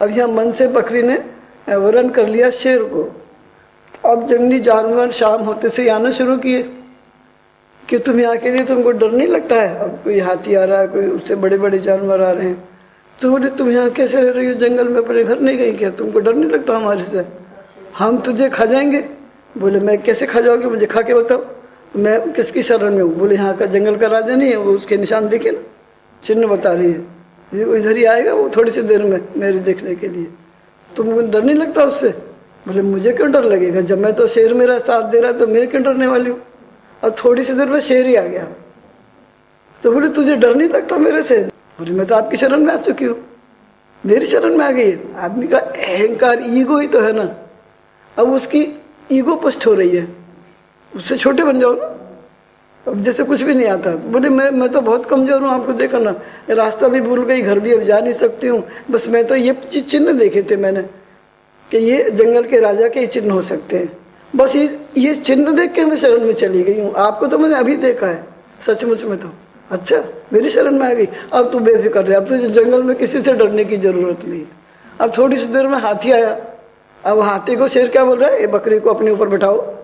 अब यहाँ मन से बकरी ने वरण कर लिया शेर को। अब जंगली जानवर शाम होते से आना शुरू किए कि तुम यहाँ के लिए तुमको डर नहीं लगता है? अब कोई हाथी आ रहा है, कोई उससे बड़े बड़े जानवर आ रहे हैं। तो बोले तुम यहाँ कैसे रह रही हो जंगल में, अपने घर नहीं गई क्या? तुमको डर नहीं लगता हमारे से? हम तुझे खा जाएंगे। बोले मैं कैसे खा जाओगे, मुझे खा के बताओ, मैं किसकी शरण में हूँ? बोले यहाँ का जंगल का राजा नहीं है, वो उसके निशान देखे ना, चिन्ह बता रही है, ये इधर ही आएगा वो थोड़ी सी देर में मेरे देखने के लिए। तुमको डर नहीं लगता उससे? बोले मुझे क्यों डर लगेगा, जब मैं तो शेर मेरा साथ दे रहा है तो मैं क्यों डरने वाली हूँ? और थोड़ी सी देर में शेर ही आ गया। तो बोले तुझे डर नहीं लगता मेरे से? बोले मैं तो आपकी शरण में आ चुकी हूँ, मेरी शरण में आ गई। आदमी का अहंकार, ईगो ही तो है ना। अब उसकी ईगो पुष्ट हो रही है, उससे छोटे बन जाओ ना। अब जैसे कुछ भी नहीं आता। बोले मैं तो बहुत कमजोर हूँ, आपको देखो ना, रास्ता भी भूल गई, घर भी अब जा नहीं सकती हूँ। बस मैं तो ये चिन्ह देखे थे मैंने कि ये जंगल के राजा के ही चिन्ह हो सकते हैं। बस ये चिन्ह देख के मैं शरण में चली गई हूँ। आपको तो मैंने अभी देखा है सचमुच में। तो अच्छा मेरी शरण में आ गई। अब तू बेफिक्र रहे, अब तुझे जंगल में किसी से डरने की जरूरत नहीं। अब थोड़ी सी देर में हाथी आया। अब हाथी को शेर क्या बोल रहा है, ये बकरी को अपने ऊपर बैठाओ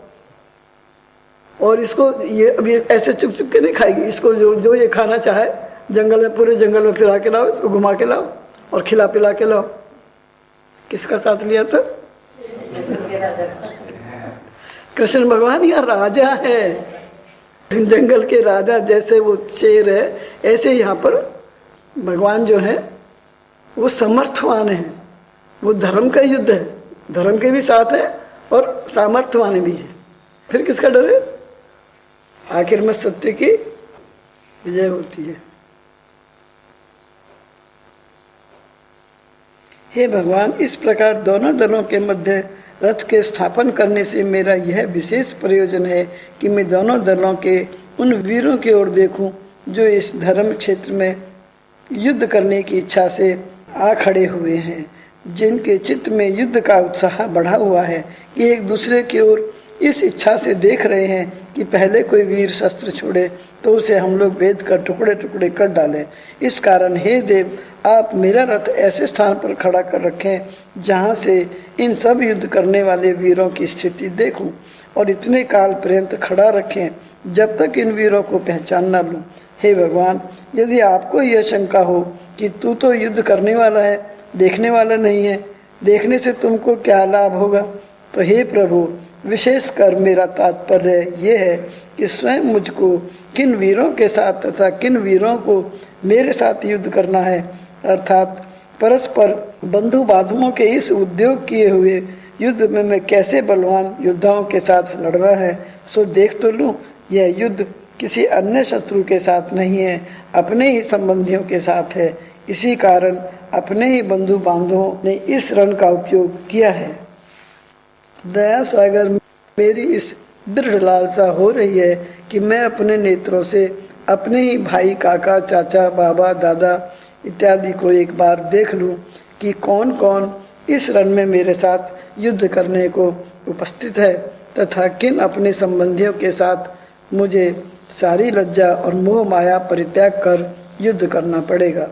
और इसको ये अभी ऐसे चुप चुप के नहीं खाएगी। इसको जो ये खाना चाहे जंगल में, पूरे जंगल में फिरा के लाओ, इसको घुमा के लाओ और खिला पिला के लाओ। किसका साथ लिया था? कृष्ण भगवान यहाँ राजा है, जंगल के राजा। जैसे वो शेर है, ऐसे यहाँ पर भगवान जो है वो समर्थवान है। वो धर्म का युद्ध है, धर्म के भी साथ है और सामर्थ्यवान भी है। फिर किसका डर है? आखिर में सत्य की विजय होती है। हे भगवान, इस प्रकार दोनों दलों के मध्य रथ के स्थापन करने से मेरा यह विशेष प्रयोजन है कि मैं दोनों दलों के उन वीरों की ओर देखूं जो इस धर्म क्षेत्र में युद्ध करने की इच्छा से आ खड़े हुए हैं, जिनके चित्त में युद्ध का उत्साह बढ़ा हुआ है, कि एक दूसरे की ओर इस इच्छा से देख रहे हैं कि पहले कोई वीर शस्त्र छोड़े तो उसे हम लोग भेद कर टुकड़े टुकड़े कर डालें। इस कारण हे देव, आप मेरा रथ ऐसे स्थान पर खड़ा कर रखें जहाँ से इन सब युद्ध करने वाले वीरों की स्थिति देखूं, और इतने काल पर्यंत खड़ा रखें जब तक इन वीरों को पहचान न लूं। हे भगवान, यदि आपको यह शंका हो कि तू तो युद्ध करने वाला है, देखने वाला नहीं है, देखने से तुमको क्या लाभ होगा, तो हे प्रभु, विशेषकर मेरा तात्पर्य यह है कि स्वयं मुझको किन वीरों के साथ तथा किन वीरों को मेरे साथ युद्ध करना है, अर्थात परस्पर बंधु बांधवों के इस उद्योग किए हुए युद्ध में मैं कैसे बलवान योद्धाओं के साथ लड़ रहा है, सो देख तो लूं। यह युद्ध किसी अन्य शत्रु के साथ नहीं है, अपने ही संबंधियों के साथ है। इसी कारण अपने ही बंधु बांधवों ने इस रण का उपयोग किया है। दया सागर, मेरी इस दृढ़ लालसा हो रही है कि मैं अपने नेत्रों से अपने ही भाई, काका, चाचा, बाबा, दादा इत्यादि को एक बार देख लूं कि कौन कौन इस रण में मेरे साथ युद्ध करने को उपस्थित है, तथा किन अपने संबंधियों के साथ मुझे सारी लज्जा और मोह माया परित्याग कर युद्ध करना पड़ेगा।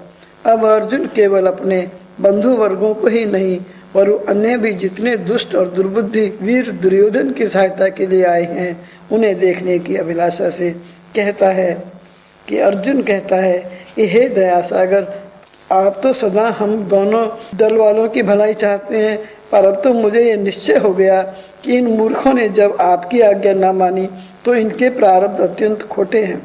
अब अर्जुन केवल अपने बंधु वर्गों को ही नहीं, वरु अन्य भी जितने दुष्ट और दुर्बुद्धि वीर दुर्योधन की सहायता के लिए आए हैं, उन्हें देखने की अभिलाषा से कहता है कि अर्जुन कहता है कि हे दया सागर, आप तो सदा हम दोनों दल वालों की भलाई चाहते हैं, पर अब तो मुझे ये निश्चय हो गया कि इन मूर्खों ने जब आपकी आज्ञा न मानी तो इनके प्रारब्ध अत्यंत खोटे हैं।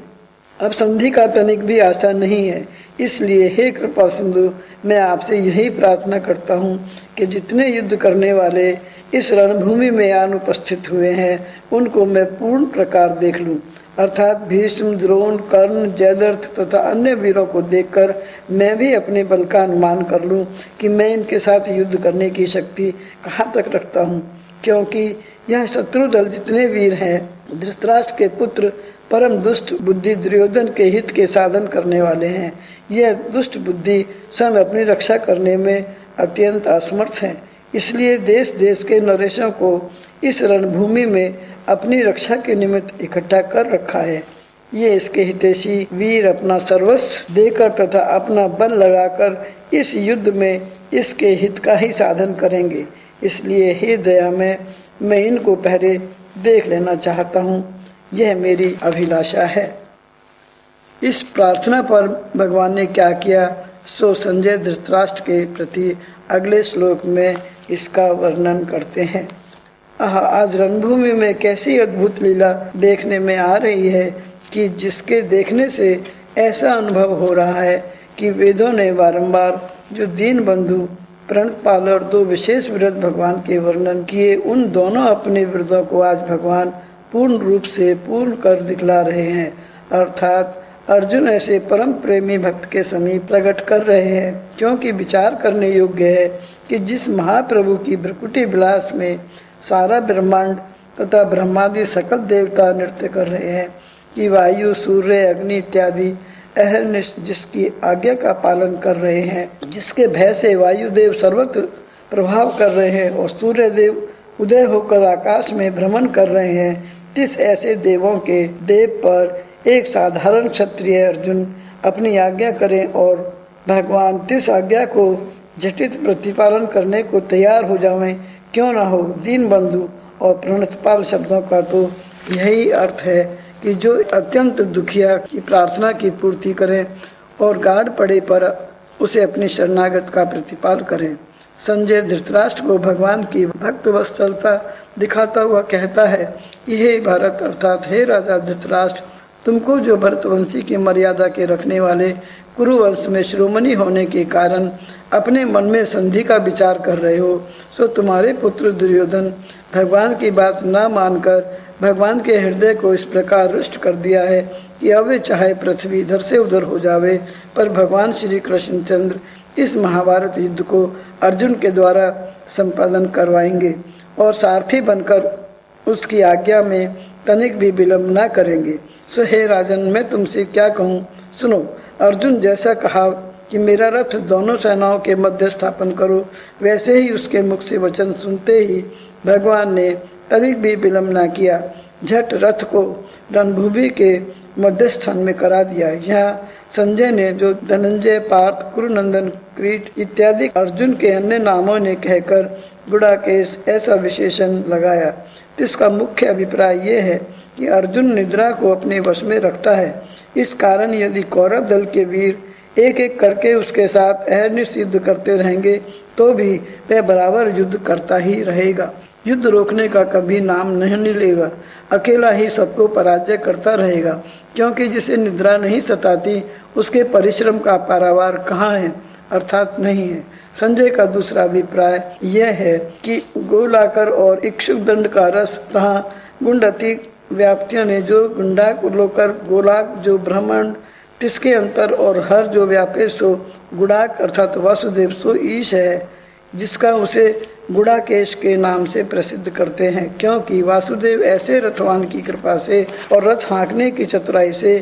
अब संधि का तनिक भी आशा नहीं है। इसलिए हे कृपा सिंधु, मैं आपसे यही प्रार्थना करता हूँ कि जितने युद्ध करने वाले इस रणभूमि में अनुपस्थित हुए हैं, उनको मैं पूर्ण प्रकार देख लूँ, अर्थात भीष्म, द्रोण, कर्ण, जयद्रथ तथा अन्य वीरों को देखकर मैं भी अपने बल का अनुमान कर लूँ कि मैं इनके साथ युद्ध करने की शक्ति कहाँ तक रखता हूँ, क्योंकि यह शत्रु दल जितने वीर हैं, धृतराष्ट्र के पुत्र परम दुष्ट बुद्धि दुर्योधन के हित के साधन करने वाले हैं। यह दुष्ट बुद्धि स्वयं अपनी रक्षा करने में अत्यंत असमर्थ है। इसलिए देश देश के नरेशों को इस रणभूमि में अपनी रक्षा के निमित्त इकट्ठा कर रखा है। ये इसके हितैषी वीर अपना सर्वस्व देकर तथा अपना बल लगाकर इस युद्ध में इसके हित का ही साधन करेंगे। इसलिए हे दया में मैं इनको पहले देख लेना चाहता हूँ, यह मेरी अभिलाषा है। इस प्रार्थना पर भगवान ने क्या किया, सो संजय धृतराष्ट्र के प्रति अगले श्लोक में इसका वर्णन करते हैं। आज रणभूमि में कैसी अद्भुत लीला देखने में आ रही है कि जिसके देखने से ऐसा अनुभव हो रहा है कि वेदों ने बारंबार जो दीन बंधु प्रणपाल और दो विशेष विरध भगवान के वर्णन किए, उन दोनों अपने विरधों को आज भगवान पूर्ण रूप से पूर्ण कर दिखला रहे हैं। अर्थात अर्जुन ऐसे परम प्रेमी भक्त के समीप प्रकट कर रहे हैं, क्योंकि विचार करने योग्य है कि जिस महाप्रभु की भ्रकुटी विलास में सारा ब्रह्मांड तथा ब्रह्मादि सकल देवता नृत्य कर रहे हैं, कि वायु, सूर्य, अग्नि इत्यादि अहर्निश जिसकी आज्ञा का पालन कर रहे हैं, जिसके भय से वायुदेव सर्वत्र प्रभाव कर रहे हैं और सूर्य देव उदय होकर आकाश में भ्रमण कर रहे हैं, तिस ऐसे देवों के देव पर एक साधारण क्षत्रिय अर्जुन अपनी आज्ञा करें और भगवान तिस आज्ञा को झटित प्रतिपालन करने को तैयार हो जावें, क्यों ना हो। दीन बंधु और प्रणतपाल शब्दों का तो यही अर्थ है कि जो अत्यंत दुखिया की प्रार्थना की पूर्ति करें और गाढ़ पड़े पर उसे अपनी शरणागत का प्रतिपाल करें। संजय धृतराष्ट्र को भगवान की भक्त वत्सलता दिखाता हुआ कहता है, यह भारत अर्थात हे राजा धृतराष्ट्र, तुमको जो भरतवंशी की मर्यादा के रखने वाले कुरुवंश में शिरोमणि होने के कारण अपने मन में संधि का विचार कर रहे हो, सो तुम्हारे पुत्र दुर्योधन भगवान की बात न मानकर भगवान के हृदय को इस प्रकार रुष्ट कर दिया है कि अब वे चाहे पृथ्वी इधर से उधर हो जावे, पर भगवान श्री कृष्णचंद्र इस महाभारत युद्ध को अर्जुन के द्वारा संपादन करवाएंगे और सारथी बनकर उसकी आज्ञा में तनिक भी विलंब न करेंगे। सो हे राजन, मैं तुमसे क्या कहूँ, सुनो। अर्जुन जैसा कहा कि मेरा रथ दोनों सेनाओं के मध्य स्थापन करो, वैसे ही उसके मुख से वचन सुनते ही भगवान ने तनिक भी विलंब न किया। झट रथ को रणभूमि के मध्य स्थान में करा दिया। यहाँ संजय ने जो धनंजय, पार्थ, कुरुनंदन, क्रीट इत्यादि अर्जुन के अन्य नामों ने कहकर गुड़ाकेश ऐसा विशेषण लगाया, इसका मुख्य अभिप्राय ये है कि अर्जुन निद्रा को अपने वश में रखता है। इस कारण यदि कौरव दल के वीर एक एक करके उसके साथ अहर्निश युद्ध करते रहेंगे तो भी वह बराबर युद्ध करता ही रहेगा, युद्ध रोकने का कभी नाम नहीं लेगा, अकेला ही सबको पराजय करता रहेगा, क्योंकि जिसे निद्रा नहीं सताती उसके परिश्रम का पारावार कहाँ है, अर्थात नहीं है। संजय का दूसरा अभिप्राय यह है कि गोलाकर और इक्षुक दंड का रस तथा गुंडती व्याप्तियों ने जो गुंडा लोकर गोलाक जो ब्रह्मांड तिसके अंतर और हर जो व्यापे सो गुड़ाक अर्थात वासुदेव सो ईश है, जिसका उसे गुड़ाकेश के नाम से प्रसिद्ध करते हैं, क्योंकि वासुदेव ऐसे रथवान की कृपा से और रथ हाँकने की चतुराई से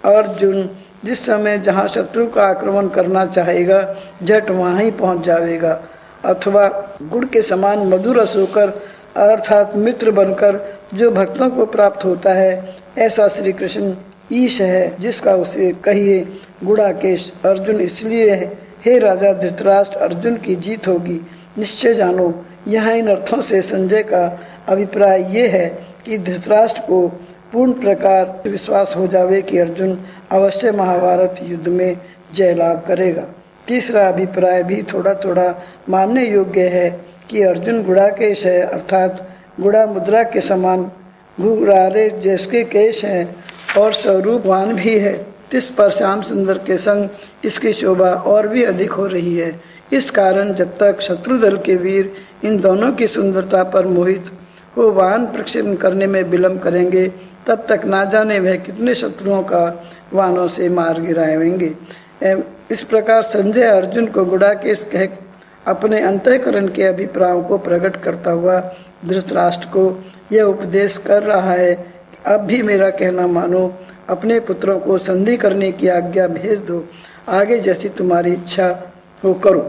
अर्जुन जिस समय जहाँ शत्रु का आक्रमण करना चाहेगा झट वहाँ ही पहुँच जाएगा, अथवा गुड़ के समान मधुर रस होकर अर्थात मित्र बनकर जो भक्तों को प्राप्त होता है, ऐसा श्री कृष्ण ईश है, जिसका उसे कहिए गुड़ाकेश। अर्जुन इसलिए है, हे राजा धृतराष्ट्र, अर्जुन की जीत होगी, निश्चय जानो। यहाँ इन अर्थों से संजय का अभिप्राय ये है कि धृतराष्ट्र को पूर्ण प्रकार विश्वास हो जावे कि अर्जुन अवश्य महाभारत युद्ध में जय लाभ करेगा। तीसरा अभिप्राय भी थोड़ा थोड़ा मानने योग्य है कि अर्जुन गुड़ाकेश है, अर्थात गुड़ा मुद्रा के समान घुघरारे जैसे केश हैं और स्वरूपवान भी है। इस पर श्याम सुंदर के संग इसकी शोभा और भी अधिक हो रही है। इस कारण जब तक शत्रु दल के वीर इन दोनों की सुंदरता पर मोहित हो वाहन प्रक्षेपण करने में विलम्ब करेंगे, तब तक ना जाने वह कितने शत्रुओं का वाहनों से मार गिराएंगे। इस प्रकार संजय अर्जुन को गुड़ाकेश कह अपने अंतःकरण के अभिप्रायों को प्रकट करता हुआ धृतराष्ट्र को यह उपदेश कर रहा है, अब भी मेरा कहना मानो, अपने पुत्रों को संधि करने की आज्ञा भेज दो, आगे जैसी तुम्हारी इच्छा हो करो।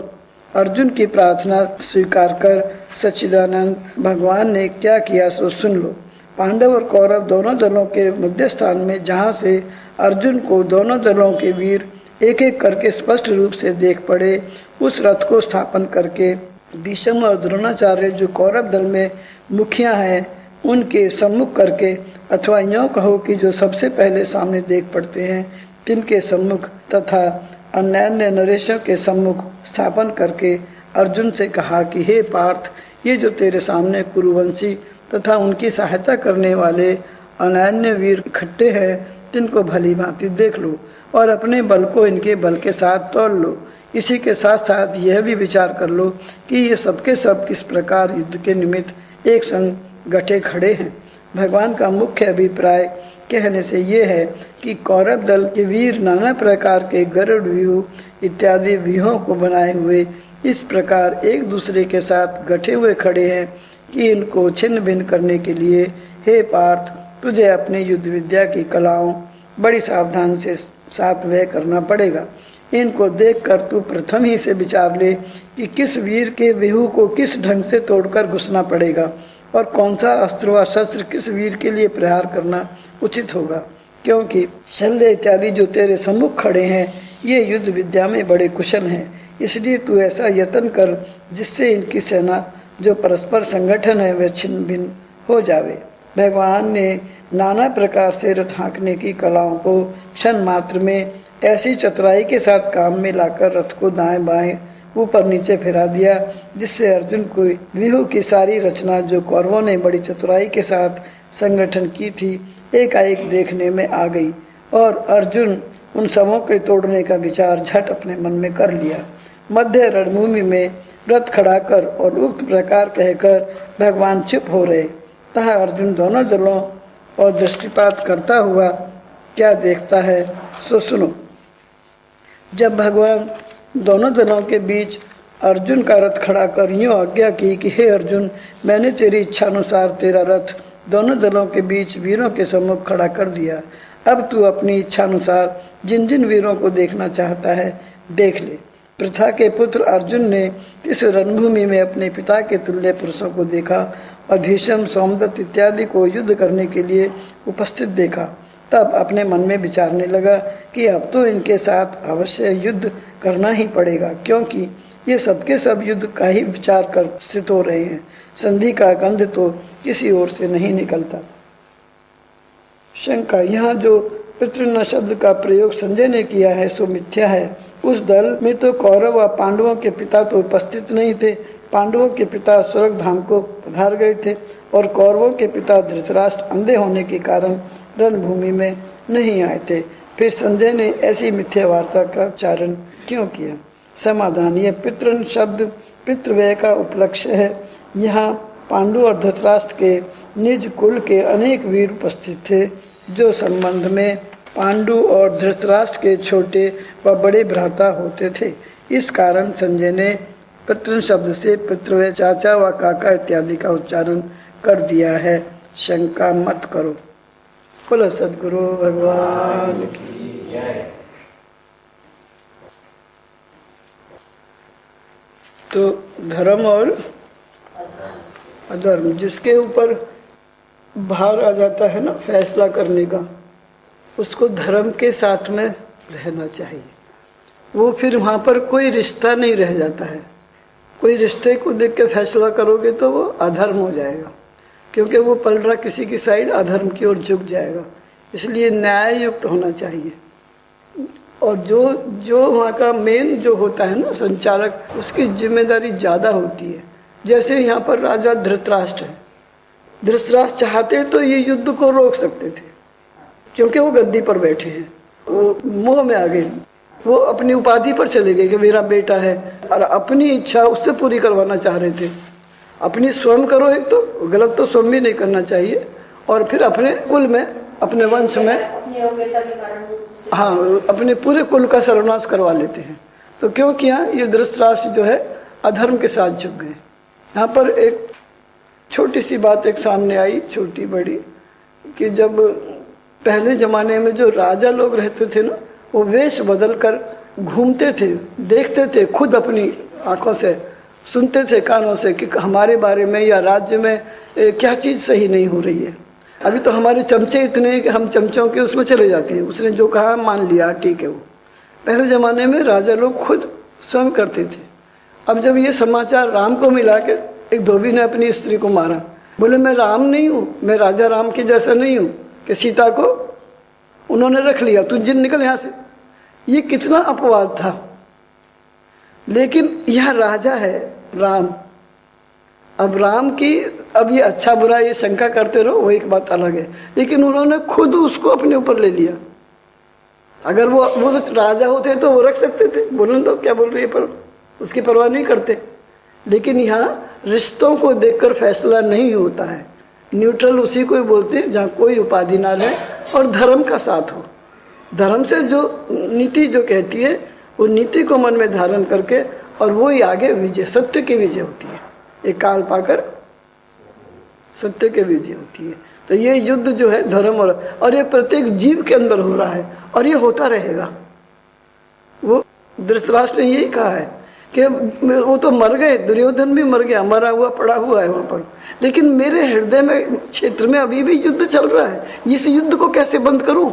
अर्जुन की प्रार्थना स्वीकार कर सच्चिदानंद भगवान ने क्या किया सो सुन लो। पांडव और कौरव दोनों दलों के मध्य स्थान में जहाँ से अर्जुन को दोनों दलों के वीर एक एक करके स्पष्ट रूप से देख पड़े, उस रथ को स्थापन करके भीष्म और द्रोणाचार्य जो कौरव दल में मुखिया हैं उनके सम्मुख करके, अथवा यूँ कहो कि जो सबसे पहले सामने देख पड़ते हैं तिनके सम्मुख तथा अन्य नरेशों के सम्मुख स्थापन करके अर्जुन से कहा कि हे पार्थ, ये जो तेरे सामने कुरुवंशी तथा उनकी सहायता करने वाले अनन्य वीर इकट्ठे हैं, तिनको भली भांति देख लो और अपने बल को इनके बल के साथ तोड़ लो। इसी के साथ साथ यह भी विचार कर लो कि ये सबके सब किस प्रकार युद्ध के निमित्त एक संग गठे खड़े हैं। भगवान का मुख्य अभिप्राय कहने से ये है कि कौरव दल के वीर नाना प्रकार के गरुड़ व्यूह इत्यादि व्यूहों को बनाए हुए इस प्रकार एक दूसरे के साथ गठे हुए खड़े हैं कि इनको छिन्न भिन्न करने के लिए हे पार्थ, तुझे अपने युद्ध विद्या की कलाओं बड़ी सावधान से साथ वह करना पड़ेगा। इनको देखकर तू प्रथम ही से विचार ले कि किस वीर के व्यूह को किस ढंग से तोड़कर घुसना पड़ेगा और कौन सा अस्त्र व शस्त्र किस वीर के लिए प्रहार करना उचित होगा, क्योंकि शल्य इत्यादि जो तेरे सम्मुख खड़े हैं ये युद्ध विद्या में बड़े कुशल हैं। इसलिए तू ऐसा यत्न कर जिससे इनकी सेना जो परस्पर संगठन है वह छिन्न भिन्न हो जावे। भगवान ने नाना प्रकार से रथ हाँकने की कलाओं को क्षण मात्र में ऐसी चतुराई के साथ काम में लाकर रथ को दाएं बाएं ऊपर नीचे फिरा दिया, जिससे अर्जुन को व्यूह की सारी रचना जो कौरवों ने बड़ी चतुराई के साथ संगठन की थी एकाएक देखने में आ गई और अर्जुन उन सबों के तोड़ने का विचार झट अपने मन में कर लिया। मध्य रणभूमि में रथ खड़ा कर और उक्त प्रकार कहकर भगवान चुप हो रहे, तथा अर्जुन दोनों दलों और दृष्टिपात करता हुआ क्या देखता है सो सुनो। जब भगवान दोनों दलों के बीच अर्जुन का रथ खड़ा कर यूँ आज्ञा की कि हे अर्जुन, मैंने तेरी इच्छा अनुसार तेरा रथ दोनों दलों के बीच वीरों के सम्मुख खड़ा कर दिया। अब तू अपनी इच्छा अनुसार जिन जिन वीरों को देखना चाहता है देख ले। पृथा के पुत्र अर्जुन ने इस रणभूमि में अपने पिता के तुल्य पुरुषों को देखा और भीष्म, सोमदत्त इत्यादि को युद्ध करने के लिए उपस्थित देखा। तब अपने मन में विचारने लगा कि अब तो इनके साथ अवश्य युद्ध करना ही पड़ेगा, क्योंकि ये सबके सब युद्ध का ही विचार कर स्थित हो रहे हैं। संधि का गंध तो किसी ओर से नहीं निकलता। शंका, यहाँ जो पितृन शब्द का प्रयोग संजय ने किया है सो मिथ्या है। उस दल में तो कौरव व पांडवों के पिता तो उपस्थित नहीं थे। पांडवों के पिता स्वर्ग धाम को पधार गए थे और कौरवों के पिता धृतराष्ट्र अंधे होने के कारण रणभूमि में नहीं आए थे। फिर संजय ने ऐसी मिथ्या वार्ता का उच्चारण क्यों किया? समाधान, यह पितृन शब्द पितृव्यय का उपलक्ष्य है। यहाँ पांडु और धृतराष्ट्र के निज कुल के अनेक वीर उपस्थित थे, जो संबंध में पांडु और धृतराष्ट्र के छोटे व बड़े भ्राता होते थे। इस कारण संजय ने पितृन शब्द से पितृव्यय, चाचा व काका इत्यादि का उच्चारण कर दिया है। शंका मत करो। बोलो सद्गुरु भगवान की जय। तो धर्म और अधर्म, जिसके ऊपर भार आ जाता है ना फैसला करने का, उसको धर्म के साथ में रहना चाहिए। वो फिर वहाँ पर कोई रिश्ता नहीं रह जाता है। कोई रिश्ते को देख के फैसला करोगे तो वो अधर्म हो जाएगा, क्योंकि वो पलड़ा किसी की साइड अधर्म की ओर झुक जाएगा। इसलिए न्याय युक्त होना चाहिए। और जो वहाँ का मेन जो होता है ना संचालक, उसकी जिम्मेदारी ज़्यादा होती है। जैसे यहाँ पर राजा धृतराष्ट्र है, धृतराष्ट्र चाहते तो ये युद्ध को रोक सकते थे, क्योंकि वो गद्दी पर बैठे हैं। वो मोह में आ गए, वो अपनी उपाधि पर चले गए कि मेरा बेटा है, और अपनी इच्छा उससे पूरी करवाना चाह रहे थे। अपनी स्वयं करो, एक तो गलत तो स्वयं भी नहीं करना चाहिए, और फिर अपने कुल में, अपने वंश में, हाँ, अपने पूरे कुल का सर्वनाश करवा लेते हैं। तो क्यों किया? ये धृतराष्ट्र जो है अधर्म के साथ झुक गए। यहाँ पर एक छोटी सी बात एक सामने आई, छोटी बड़ी, कि जब पहले जमाने में जो राजा लोग रहते थे ना, वो वेश बदल कर घूमते थे, देखते थे, खुद अपनी आंखों से सुनते थे, कानों से, कि हमारे बारे में या राज्य में क्या चीज़ सही नहीं हो रही है। अभी तो हमारे चमचे इतने हैं कि हम चमचों के उसमें चले जाते हैं, उसने जो कहा मान लिया, ठीक है। वो पहले ज़माने में राजा लोग खुद स्वयं करते थे। अब जब ये समाचार राम को मिला कि एक धोबी ने अपनी स्त्री को मारा, बोले मैं राम नहीं हूँ, मैं राजा राम के जैसा नहीं हूँ, कि सीता को उन्होंने रख लिया, तू जिन निकल यहाँ से। ये कितना अपवाद था। लेकिन यह राजा है राम। अब राम की, अब ये अच्छा बुरा ये शंका करते रहो, वो एक बात अलग है, लेकिन उन्होंने खुद उसको अपने ऊपर ले लिया। अगर वो तो राजा होते तो वो रख सकते थे, बोलो तो क्या बोल रही है, पर उसकी परवाह नहीं करते। लेकिन यहाँ रिश्तों को देखकर फैसला नहीं होता है। न्यूट्रल उसी को ही बोलते हैं जहाँ कोई उपाधि ना रहे और धर्म का साथ हो। धर्म से जो नीति जो कहती है, वो नीति को मन में धारण करके, और वो ही आगे विजय, सत्य की विजय होती है। एक काल पाकर सत्य के विजय होती है। तो ये युद्ध जो है धर्म और ये प्रत्येक जीव के अंदर हो रहा है, और ये होता रहेगा। वो धृतराष्ट्र ने यही कहा है कि वो तो मर गए, दुर्योधन भी मर गया, मरा हुआ पड़ा हुआ है वहाँ पर, लेकिन मेरे हृदय में, क्षेत्र में अभी भी युद्ध चल रहा है। इस युद्ध को कैसे बंद करूं?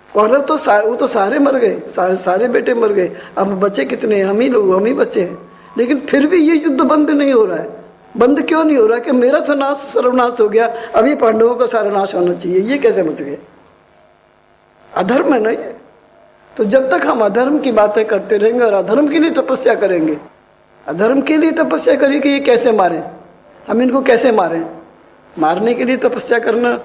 कौरव तो वो तो सारे मर गए, सारे बेटे मर गए, अब बचे कितने? हम ही लोग, हम ही बचे हैं। लेकिन फिर भी ये युद्ध बंद नहीं हो रहा है। बंद क्यों नहीं हो रहा? कि मेरा तो नाश, सर्वनाश हो गया, अभी पांडवों का सर्वनाश होना चाहिए, ये कैसे बच गए? अधर्म है ना ये। तो जब तक हम अधर्म की बातें करते रहेंगे और अधर्म के लिए तपस्या करेंगे, अधर्म के लिए तपस्या करें कि ये कैसे मारें, हम इनको कैसे मारें, मारने के लिए तपस्या करना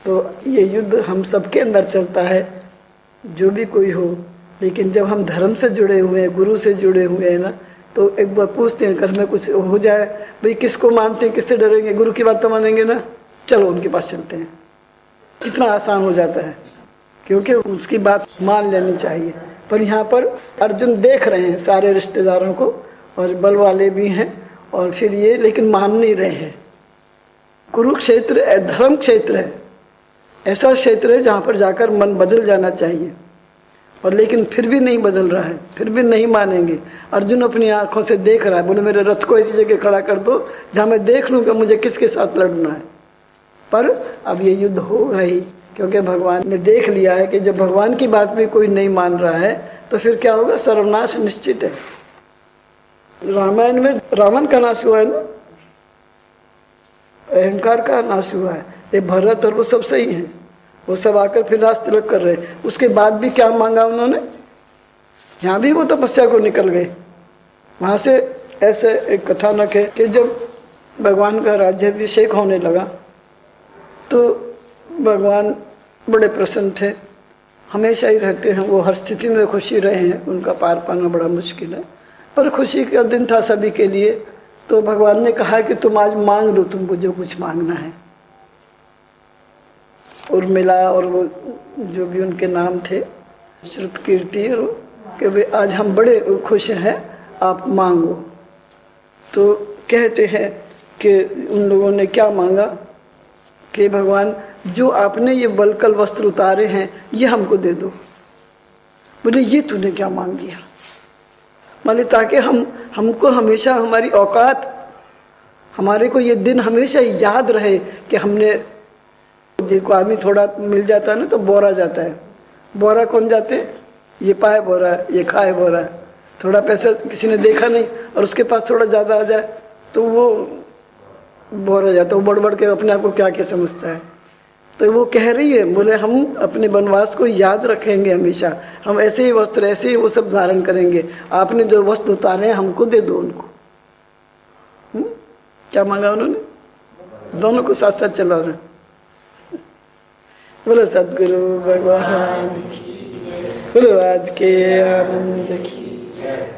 तो ये युद्ध हम सबके अंदर चलता है, जो भी कोई हो। लेकिन जब हम धर्म से जुड़े हुए हैं, गुरु से जुड़े हुए हैं ना, तो एक बार पूछते हैं, कल में कुछ हो जाए, भाई किसको मानते हैं, किससे डरेंगे? गुरु की बात तो मानेंगे ना, चलो उनके पास चलते हैं। कितना आसान हो जाता है, क्योंकि उसकी बात मान लेनी चाहिए। पर यहाँ पर अर्जुन देख रहे हैं सारे रिश्तेदारों को, और बल वाले भी हैं, और फिर ये लेकिन मान नहीं रहे हैं। कुरुक्षेत्र धर्म क्षेत्र है, ऐसा क्षेत्र है जहाँ पर जाकर मन बदल जाना चाहिए, और लेकिन फिर भी नहीं बदल रहा है, फिर भी नहीं मानेंगे। अर्जुन अपनी आंखों से देख रहा है, बोले मेरे रथ को ऐसी जगह खड़ा कर दो जहाँ मैं देख लूँ कि मुझे किसके साथ लड़ना है। पर अब ये युद्ध होगा ही, क्योंकि भगवान ने देख लिया है कि जब भगवान की बात भी कोई नहीं मान रहा है तो फिर क्या होगा, सर्वनाश निश्चित है। रामायण में रावण का नाश हुआ है ना, अहंकार का नाश हुआ है। ये भरत और वो सब सही हैं, वो सब आकर फिर राज तिलक कर रहे हैं। उसके बाद भी क्या मांगा उन्होंने, यहाँ भी वो तपस्या को निकल गए। वहां से ऐसे एक कथानक है कि जब भगवान का राज्याभिषेक होने लगा तो भगवान बड़े प्रसन्न थे, हमेशा ही रहते हैं वो, हर स्थिति में खुशी रहे हैं, उनका पार पाना बड़ा मुश्किल है, पर खुशी का दिन था सभी के लिए। तो भगवान ने कहा कि तुम आज मांग लो, तुमको जो कुछ मांगना है। उर्मिला और वो जो भी उनके नाम थे, श्रुतकीर्ति, कि वे आज हम बड़े खुश हैं, आप मांगो। तो कहते हैं कि उन लोगों ने क्या मांगा कि भगवान जो आपने ये वलकल वस्त्र उतारे हैं ये हमको दे दो। बोले ये तूने क्या मांग लिया, माने ताकि हमको हमेशा हमारी औकात, हमारे को ये दिन हमेशा याद रहे कि हमने, जिनको आदमी थोड़ा मिल जाता है ना तो बोरा जाता है। बोरा कौन जाते, ये पाए बोरा है, ये खाए बोरा है। थोड़ा पैसा किसी ने देखा नहीं और उसके पास थोड़ा ज़्यादा आ जाए तो वो बोरा जाता है, वो बढ़ बढ़ के अपने आप को क्या क्या समझता है। तो वो कह रही है, बोले हम अपने वनवास को याद रखेंगे हमेशा, हम ऐसे ही वस्त्र, ऐसे ही वो सब धारण करेंगे। आपने जो वस्त्र उतारे हैं हमको दे दो उनको। क्या मांगा उन्होंने, दोनों को साथ साथ चला रहे। बोलो सदगुरु भगवान की, बोलो आज के आनंद की,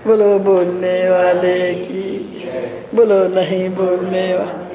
बोलो बोलने वाले की, बोलो नहीं बोलने वाले।